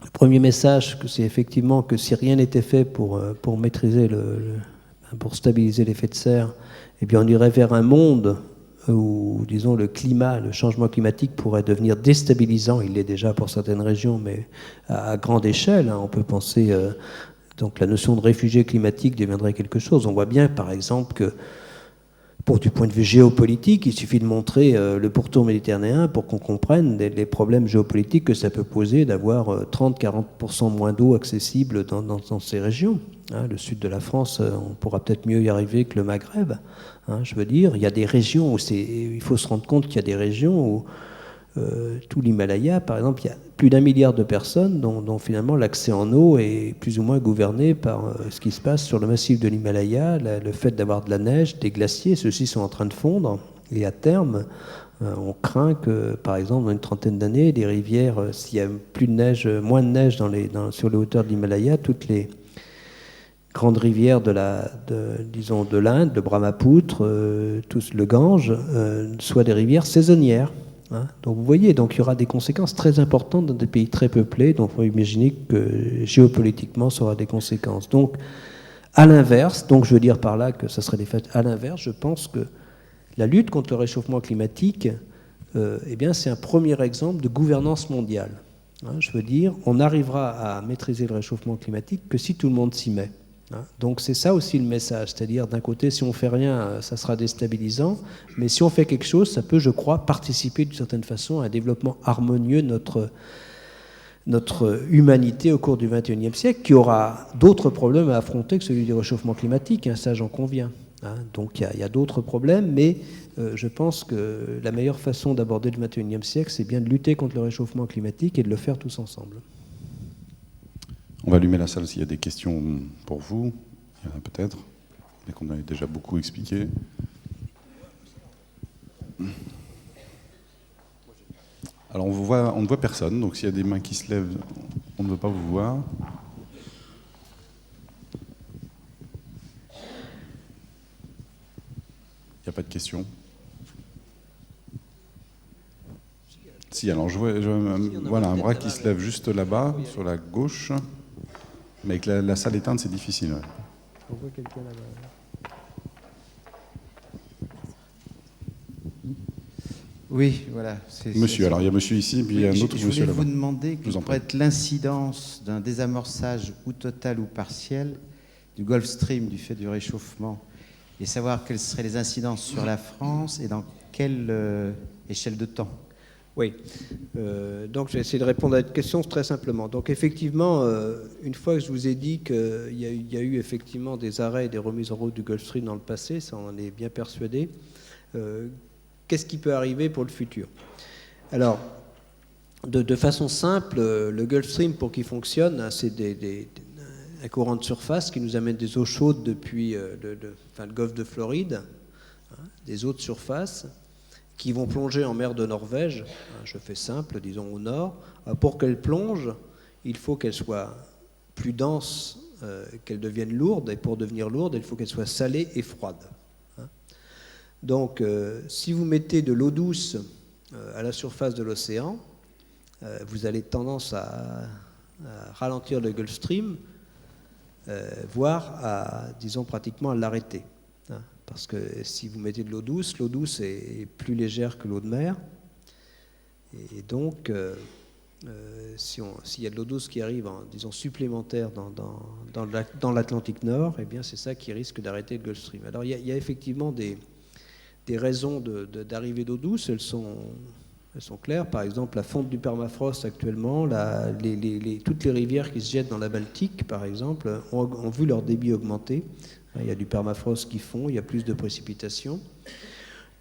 le premier message, c'est effectivement que si rien n'était fait pour maîtriser pour stabiliser l'effet de serre, eh bien on irait vers un monde où, disons, le climat, le changement climatique pourrait devenir déstabilisant. Il l'est déjà pour certaines régions, mais à grande échelle. Hein, on peut penser, donc la notion de réfugié climatique deviendrait quelque chose. On voit bien, par exemple, que du point de vue géopolitique, il suffit de montrer le pourtour méditerranéen pour qu'on comprenne les problèmes géopolitiques que ça peut poser d'avoir 30-40% moins d'eau accessible dans ces régions. Hein, le sud de la France, on pourra peut-être mieux y arriver que le Maghreb. Hein, je veux dire, il y a des régions où il faut se rendre compte qu'il y a des régions où tout l'Himalaya, par exemple, il y a plus d'1 milliard de personnes dont finalement l'accès en eau est plus ou moins gouverné par ce qui se passe sur le massif de l'Himalaya, le fait d'avoir de la neige, des glaciers, ceux-ci sont en train de fondre, et à terme, on craint que, par exemple, dans une trentaine d'années, les rivières, s'il y a plus de neige, moins de neige sur les hauteurs de l'Himalaya, toutes les grandes rivières disons de l'Inde, le Brahmapoutre, le Gange, soient des rivières saisonnières. Hein, donc vous voyez, donc il y aura des conséquences très importantes dans des pays très peuplés, donc on peut imaginer que géopolitiquement ça aura des conséquences. Donc à l'inverse, donc je veux dire par là que ça serait des faits à l'inverse, je pense que la lutte contre le réchauffement climatique, eh bien c'est un premier exemple de gouvernance mondiale. Hein, je veux dire, on n'arrivera à maîtriser le réchauffement climatique que si tout le monde s'y met. Donc c'est ça aussi le message, c'est-à-dire d'un côté si on fait rien, ça sera déstabilisant, mais si on fait quelque chose, ça peut, je crois, participer d'une certaine façon à un développement harmonieux de notre humanité au cours du XXIe siècle, qui aura d'autres problèmes à affronter que celui du réchauffement climatique, hein, ça j'en conviens. Hein. Donc il y a d'autres problèmes, mais je pense que la meilleure façon d'aborder le XXIe siècle, c'est bien de lutter contre le réchauffement climatique et de le faire tous ensemble. On va allumer la salle s'il y a des questions pour vous. Il y en a peut-être, mais qu'on a déjà beaucoup expliqué. Alors on ne voit personne, donc s'il y a des mains qui se lèvent, on ne veut pas vous voir. Il n'y a pas de questions. Si, alors je vois voilà, un bras qui se lève juste là-bas, sur la gauche. Mais avec la salle éteinte, c'est difficile. Ouais. On voit quelqu'un là-bas. Oui, voilà. Monsieur, alors il y a monsieur ici, puis il y a un autre monsieur là-bas. Je voulais vous demander quelle pourrait être l'incidence d'un désamorçage ou total ou partiel du Gulf Stream du fait du réchauffement, et savoir quelles seraient les incidences sur la France et dans quelle échelle de temps. Oui. Donc, je vais essayer de répondre à cette question très simplement. Donc, effectivement, une fois que je vous ai dit qu'il y a eu effectivement des arrêts et des remises en route du Gulf Stream dans le passé, ça on en est bien persuadé, qu'est-ce qui peut arriver pour le futur? Alors, de façon simple, le Gulf Stream, pour qu'il fonctionne, c'est un courant de surface qui nous amène des eaux chaudes depuis le golfe de Floride, des eaux de surface, qui vont plonger en mer de Norvège, je fais simple, disons au nord. Pour qu'elles plongent, il faut qu'elles soient plus denses, qu'elles deviennent lourdes, et pour devenir lourdes, il faut qu'elles soient salées et froides. Donc, si vous mettez de l'eau douce à la surface de l'océan, vous avez tendance à ralentir le Gulf Stream, voire disons, pratiquement à l'arrêter. Parce que si vous mettez de l'eau douce est plus légère que l'eau de mer. Et donc, s'il y a de l'eau douce qui arrive, disons, supplémentaire dans l'Atlantique Nord, eh bien, c'est ça qui risque d'arrêter le Gulf Stream. Alors, il y a effectivement des raisons d'arrivée d'eau douce. Elles sont claires. Par exemple, la fonte du permafrost actuellement, toutes les rivières qui se jettent dans la Baltique, par exemple, ont vu leur débit augmenter. Il y a du permafrost qui fond, il y a plus de précipitations.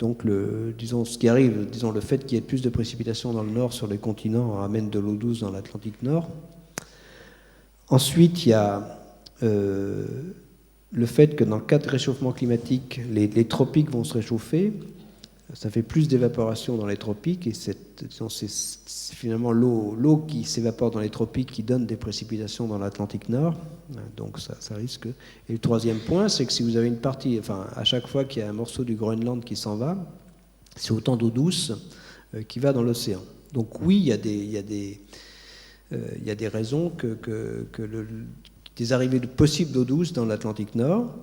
Donc, ce qui arrive, le fait qu'il y ait plus de précipitations dans le nord sur les continents amène de l'eau douce dans l'Atlantique Nord. Ensuite, il y a le fait que dans le cas de réchauffement climatique, les tropiques vont se réchauffer. Ça fait plus d'évaporation dans les tropiques et c'est finalement l'eau qui s'évapore dans les tropiques qui donne des précipitations dans l'Atlantique Nord. Donc ça risque. Et le troisième point, c'est que si vous avez une partie, à chaque fois qu'il y a un morceau du Groenland qui s'en va, c'est autant d'eau douce qui va dans l'océan. Donc oui, il y a des raisons des arrivées possibles d'eau douce dans l'Atlantique Nord.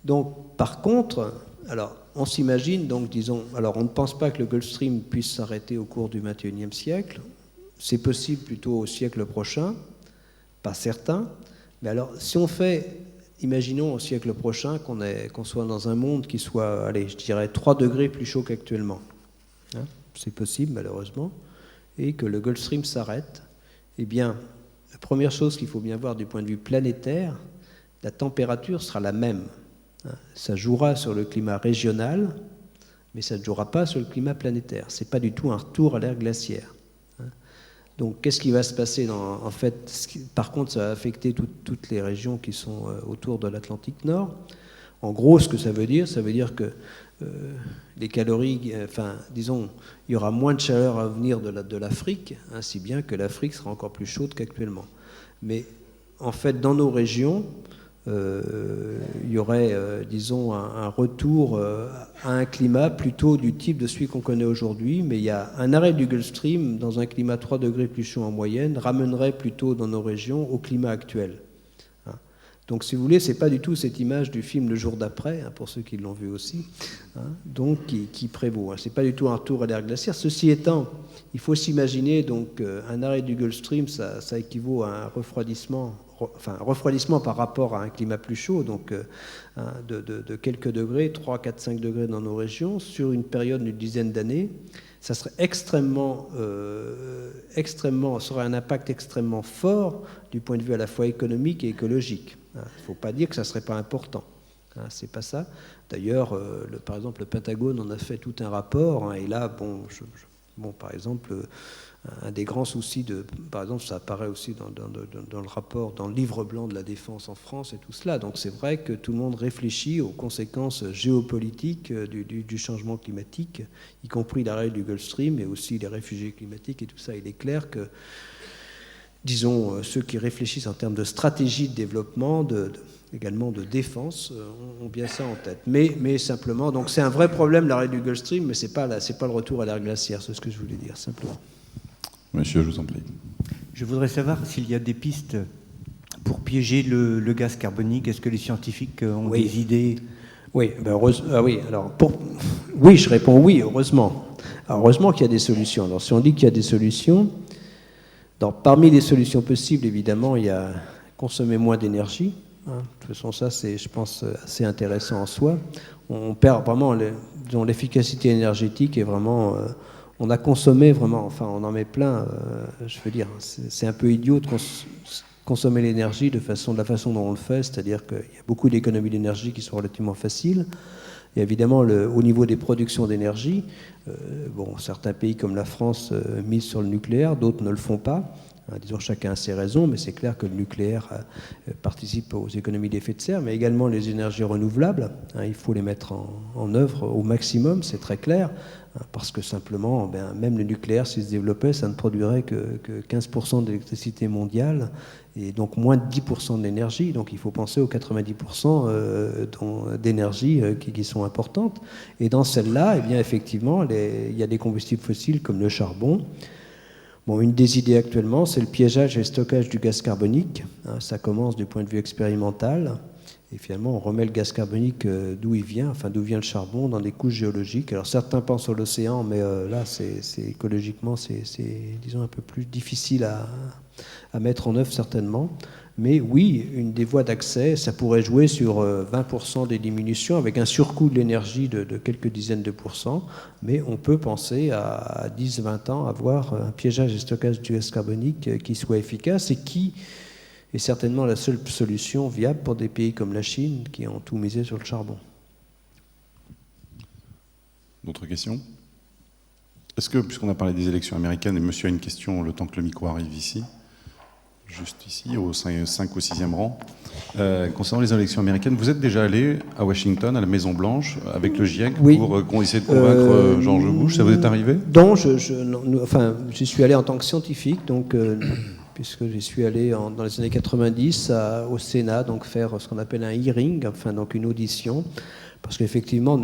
Donc par contre, alors on s'imagine, donc disons, alors on ne pense pas que le Gulf Stream puisse s'arrêter au cours du XXIe siècle. C'est possible plutôt au siècle prochain, pas certain. Mais alors, si on fait, imaginons au siècle prochain qu'on soit dans un monde qui soit, allez, je dirais 3 degrés plus chaud qu'actuellement. C'est possible, malheureusement. Et que le Gulf Stream s'arrête. Eh bien, la première chose qu'il faut bien voir du point de vue planétaire, la température sera la même. Ça jouera sur le climat régional, mais ça ne jouera pas sur le climat planétaire. Ce n'est pas du tout un retour à l'ère glaciaire. Donc, qu'est-ce qui va se passer en fait, par contre, ça va affecter toutes les régions qui sont autour de l'Atlantique Nord. En gros, ce que ça veut dire que les calories, disons, il y aura moins de chaleur à venir de l'Afrique, si bien que l'Afrique sera encore plus chaude qu'actuellement. Mais en fait, dans nos régions, il y aurait, disons, un retour à un climat plutôt du type de celui qu'on connaît aujourd'hui, mais il y a un arrêt du Gulf Stream dans un climat 3 degrés plus chaud en moyenne, ramènerait plutôt dans nos régions au climat actuel. Donc, si vous voulez, c'est pas du tout cette image du film Le jour d'après, pour ceux qui l'ont vu aussi, donc qui prévaut. C'est pas du tout un retour à l'ère glaciaire. Ceci étant, il faut s'imaginer donc un arrêt du Gulf Stream, ça équivaut à un refroidissement par rapport à un climat plus chaud, donc de quelques degrés, 3, 4, 5 degrés dans nos régions, sur une période d'une dizaine d'années. Ça serait ça aurait un impact extrêmement fort du point de vue à la fois économique et écologique. Il ne faut pas dire que ça ne serait pas important. C'est pas ça. D'ailleurs, par exemple, le Pentagone en a fait tout un rapport, et là, par exemple, un des grands soucis par exemple, ça apparaît aussi dans le rapport, dans le livre blanc de la défense en France et tout cela. Donc c'est vrai que tout le monde réfléchit aux conséquences géopolitiques du changement climatique, y compris l'arrêt du Gulf Stream, mais aussi les réfugiés climatiques et tout ça. Il est clair que, disons, ceux qui réfléchissent en termes de stratégie de développement, également de défense, ont bien ça en tête. Mais simplement, donc c'est un vrai problème l'arrêt du Gulf Stream, mais c'est pas le retour à l'ère glaciaire, c'est ce que je voulais dire, simplement. Monsieur, je vous en prie. Je voudrais savoir s'il y a des pistes pour piéger le gaz carbonique. Est-ce que les scientifiques ont des idées? Oui, oui, je réponds oui, heureusement. Alors, heureusement qu'il y a des solutions. Alors, si on dit qu'il y a des solutions, parmi les solutions possibles, évidemment, il y a consommer moins d'énergie. De toute façon, ça, c'est, je pense, assez intéressant en soi. On perd vraiment, l'efficacité énergétique est vraiment... on a consommé vraiment, enfin on en met plein, je veux dire, c'est un peu idiot de consommer l'énergie de la façon dont on le fait, c'est-à-dire qu'il y a beaucoup d'économies d'énergie qui sont relativement faciles. Et évidemment, au niveau des productions d'énergie, certains pays comme la France misent sur le nucléaire, d'autres ne le font pas. Disons, chacun a ses raisons, mais c'est clair que le nucléaire participe aux économies d'effet de serre, mais également les énergies renouvelables. Il faut les mettre en œuvre au maximum, c'est très clair, parce que simplement, même le nucléaire, s'il se développait, ça ne produirait que 15% de l'électricité mondiale, et donc moins de 10% de l'énergie. Donc il faut penser aux 90% d'énergie qui sont importantes. Et dans celle-là, eh bien, effectivement, il y a des combustibles fossiles comme le charbon. Une des idées actuellement, c'est le piégeage et le stockage du gaz carbonique. Ça commence du point de vue expérimental. Et finalement, on remet le gaz carbonique d'où il vient, d'où vient le charbon, dans des couches géologiques. Alors certains pensent à l'océan, mais là, écologiquement, c'est disons, un peu plus difficile à mettre en œuvre, certainement. Mais oui, une des voies d'accès, ça pourrait jouer sur 20% des diminutions, avec un surcoût de l'énergie de quelques dizaines de pourcents. Mais on peut penser à 10-20 ans avoir un piégeage et stockage du gaz carbonique qui soit efficace et qui est certainement la seule solution viable pour des pays comme la Chine qui ont tout misé sur le charbon. D'autres questions ? Est-ce que, puisqu'on a parlé des élections américaines, et monsieur a une question le temps que le micro arrive ici, juste ici, au 5 ou 6e rang, concernant les élections américaines, vous êtes déjà allé à Washington, à la Maison-Blanche, avec le GIEC, oui, pour essayer de convaincre George Bush, ça vous est arrivé ? Non, j'y suis allé en tant que scientifique, donc... puisque j'y suis allé dans les années 90 au Sénat, donc faire ce qu'on appelle un hearing, donc une audition, parce qu'effectivement,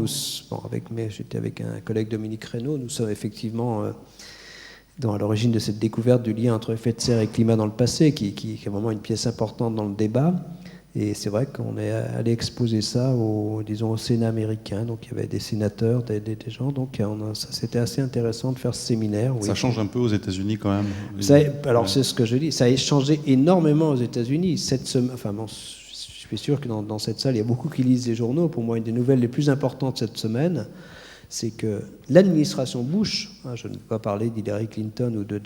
j'étais avec un collègue, Dominique Reynaud, nous sommes effectivement à l'origine de cette découverte du lien entre effet de serre et climat dans le passé, qui est vraiment une pièce importante dans le débat. Et c'est vrai qu'on est allé exposer ça au Sénat américain. Donc il y avait des sénateurs, des gens. Donc c'était assez intéressant de faire ce séminaire. Ça change un peu aux États-Unis quand même. C'est ce que je dis. Ça a changé énormément aux États-Unis. Je suis sûr que dans cette salle, il y a beaucoup qui lisent les journaux. Pour moi, une des nouvelles les plus importantes cette semaine, c'est que l'administration Bush, je ne veux pas parler d'Hillary Clinton ou de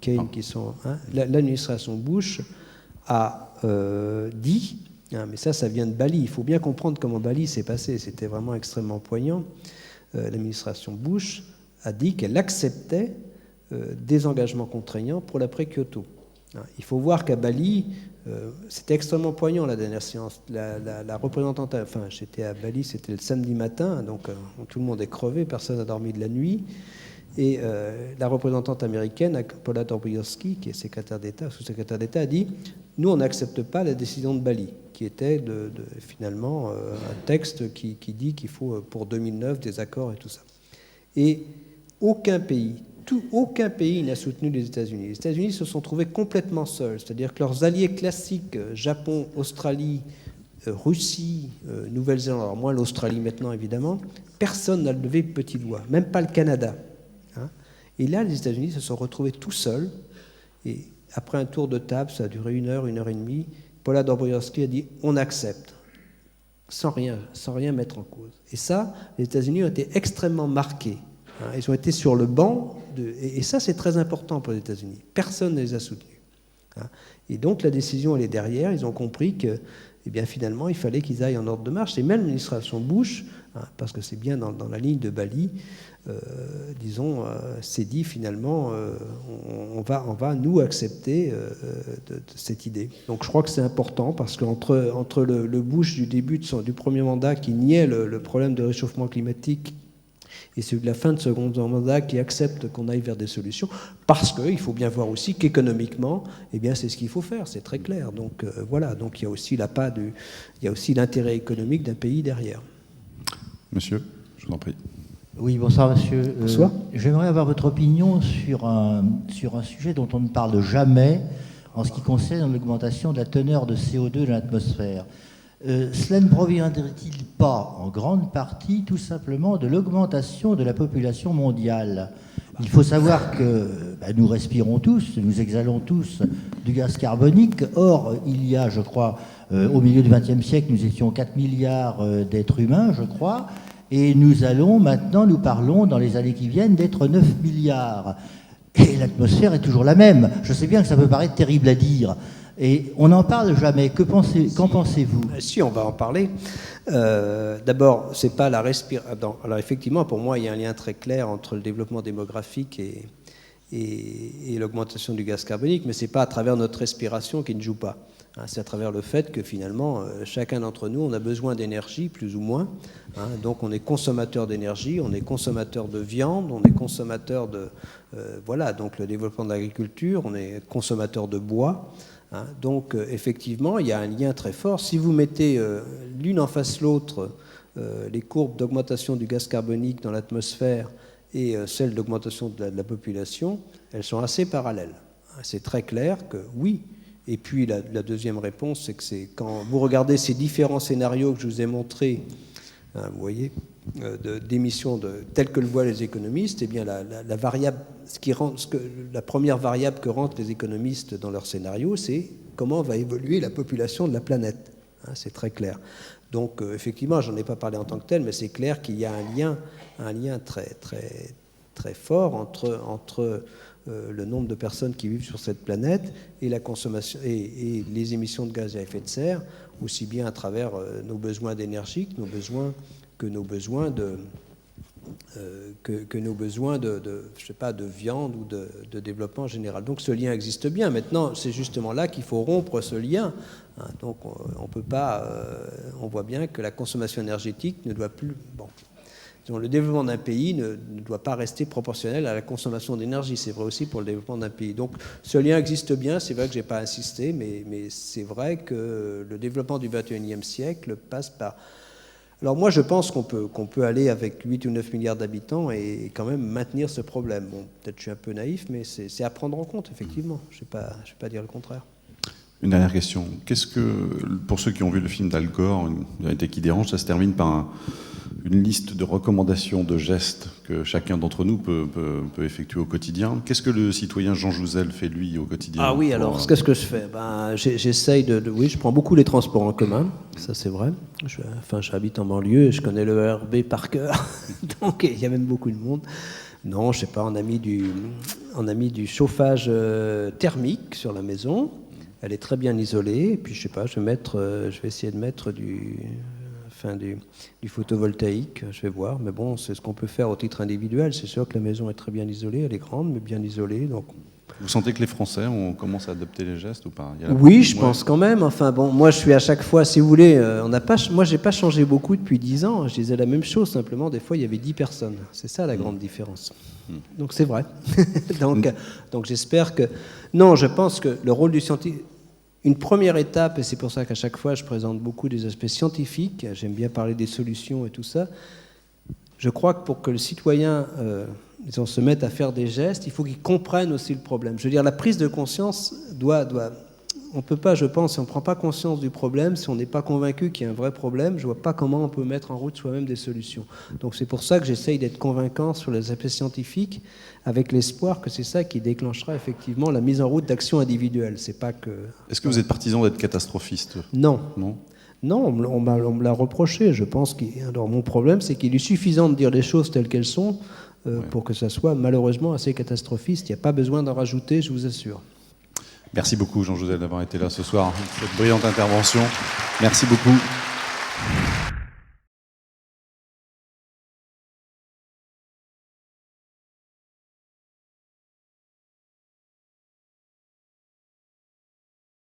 Kane, qui sont... l'administration Bush a dit, mais ça vient de Bali, il faut bien comprendre comment Bali s'est passé, c'était vraiment extrêmement poignant. L'administration Bush a dit qu'elle acceptait des engagements contraignants pour l'après-Kyoto. Il faut voir qu'à Bali, c'était extrêmement poignant la dernière séance. La représentante, j'étais à Bali, c'était le samedi matin, donc tout le monde est crevé, personne n'a dormi de la nuit. Et la représentante américaine, Paula Dobrowski, qui est sous-secrétaire d'État, a dit « Nous, on n'accepte pas la décision de Bali », qui était finalement un texte qui dit qu'il faut, pour 2009, des accords et tout ça. Et aucun pays n'a soutenu les États-Unis. Les États-Unis se sont trouvés complètement seuls, c'est-à-dire que leurs alliés classiques, Japon, Australie, Russie, Nouvelle-Zélande, alors moins l'Australie maintenant évidemment, personne n'a levé le petit doigt, même pas le Canada. Et là, les États-Unis se sont retrouvés tout seuls, et après un tour de table, ça a duré 1 heure, 1 heure et demie, Paula Dobrowski a dit « on accepte », sans rien mettre en cause. Et ça, les États-Unis ont été extrêmement marqués. Ils ont été sur le banc, et ça c'est très important pour les États-Unis. Personne ne les a soutenus. Et donc la décision, elle est derrière, ils ont compris que finalement, il fallait qu'ils aillent en ordre de marche. Et même l'administration Bush, parce que c'est bien dans la ligne de Bali, s'est dit finalement, on va nous accepter de cette idée. Donc je crois que c'est important, parce qu'entre le Bush du début du premier mandat qui niait le problème de réchauffement climatique et celui de la fin de second mandat qui accepte qu'on aille vers des solutions, parce qu'il faut bien voir aussi qu'économiquement, c'est ce qu'il faut faire, c'est très clair. Donc voilà, donc il y a aussi il y a aussi l'intérêt économique d'un pays derrière. Monsieur, je vous en prie. Oui, bonsoir monsieur. Bonsoir. J'aimerais avoir votre opinion sur un sujet dont on ne parle jamais en ce qui concerne l'augmentation de la teneur de CO2 dans l'atmosphère. Cela ne proviendrait-il pas en grande partie tout simplement de l'augmentation de la population mondiale ? Il faut savoir que nous respirons tous, nous exhalons tous du gaz carbonique. Or, il y a, je crois, au milieu du XXe siècle, nous étions 4 milliards d'êtres humains, je crois, et nous parlons dans les années qui viennent d'être 9 milliards. Et l'atmosphère est toujours la même. Je sais bien que ça peut paraître terrible à dire. Et on n'en parle jamais. Qu'en pensez-vous? Si, on va en parler. D'abord, c'est pas la respiration. Alors effectivement, pour moi, il y a un lien très clair entre le développement démographique et l'augmentation du gaz carbonique, mais c'est pas à travers notre respiration qui ne joue pas. C'est à travers le fait que finalement, chacun d'entre nous, on a besoin d'énergie, plus ou moins. Donc on est consommateur d'énergie, on est consommateur de viande, on est consommateur de... voilà, donc le développement de l'agriculture, on est consommateur de bois. Donc effectivement, il y a un lien très fort. Si vous mettez l'une en face l'autre les courbes d'augmentation du gaz carbonique dans l'atmosphère et celles d'augmentation de la population, elles sont assez parallèles. C'est très clair que oui. Et puis la deuxième réponse, c'est que c'est quand vous regardez ces différents scénarios que je vous ai montrés, vous voyez, d'émissions telles que le voient les économistes, eh bien la variable, la première variable que rentrent les économistes dans leur scénario, c'est comment va évoluer la population de la planète. C'est très clair. Donc effectivement, j'en ai pas parlé en tant que tel, mais c'est clair qu'il y a un lien très très très fort entre le nombre de personnes qui vivent sur cette planète et la consommation et les émissions de gaz à effet de serre, aussi bien à travers nos besoins d'énergie que nos besoins de je sais pas, de viande ou de développement en général. Donc ce lien existe bien. Maintenant, c'est justement là qu'il faut rompre ce lien. Donc on peut pas. On voit bien que la consommation énergétique ne doit plus. Bon. Le développement d'un pays ne doit pas rester proportionnel à la consommation d'énergie. C'est vrai aussi pour le développement d'un pays. Donc ce lien existe bien. C'est vrai que je n'ai pas insisté, mais c'est vrai que le développement du XXIe siècle passe par... Alors moi, je pense qu'on peut aller avec 8 ou 9 milliards d'habitants et quand même maintenir ce problème. Bon, peut-être je suis un peu naïf, mais c'est à prendre en compte, effectivement. Je ne vais pas dire le contraire. Une dernière question. Qu'est-ce que, pour ceux qui ont vu le film d'Al Gore, Une vérité qui dérange, ça se termine par une liste de recommandations de gestes que chacun d'entre nous peut effectuer au quotidien. Qu'est-ce que le citoyen Jean Jouzel fait, lui, au quotidien? Ah oui, alors, qu'est-ce que je fais? J'essaye oui, je prends beaucoup les transports en commun, ça c'est vrai. J'habite en banlieue et je connais le RB par cœur, donc il y a même beaucoup de monde. Non, je sais pas, on a mis du chauffage thermique sur la maison. Elle est très bien isolée. Et puis, je sais pas, je vais essayer de mettre du photovoltaïque, je vais voir. Mais bon, c'est ce qu'on peut faire au titre individuel. C'est sûr que la maison est très bien isolée. Elle est grande, mais bien isolée. Donc... Vous sentez que les Français, on commence à adopter les gestes ou pas? Oui, je pense quand même. Enfin bon, moi je suis à chaque fois, si vous voulez, moi j'ai pas changé beaucoup depuis 10 ans. Je disais la même chose, simplement des fois il y avait 10 personnes. C'est ça la grande différence. Donc c'est vrai. donc j'espère que... Non, je pense que le rôle du scientifique... Une première étape, et c'est pour ça qu'à chaque fois je présente beaucoup des aspects scientifiques, j'aime bien parler des solutions et tout ça, je crois que pour que le citoyen se mette à faire des gestes, il faut qu'il comprenne aussi le problème. Je veux dire, la prise de conscience on ne peut pas, je pense, si on ne prend pas conscience du problème, si on n'est pas convaincu qu'il y a un vrai problème, je ne vois pas comment on peut mettre en route soi-même des solutions. Donc c'est pour ça que j'essaye d'être convaincant sur les aspects scientifiques, avec l'espoir que c'est ça qui déclenchera effectivement la mise en route d'actions individuelles. C'est pas que... Est-ce que vous êtes partisan d'être catastrophiste? Non. Non. Non, on me l'a reproché. Je pense alors mon problème, c'est qu'il est suffisant de dire les choses telles qu'elles sont pour que ça soit malheureusement assez catastrophiste. Il n'y a pas besoin d'en rajouter, je vous assure. Merci beaucoup, Jean Jouzel, d'avoir été là ce soir, cette brillante intervention. Merci beaucoup.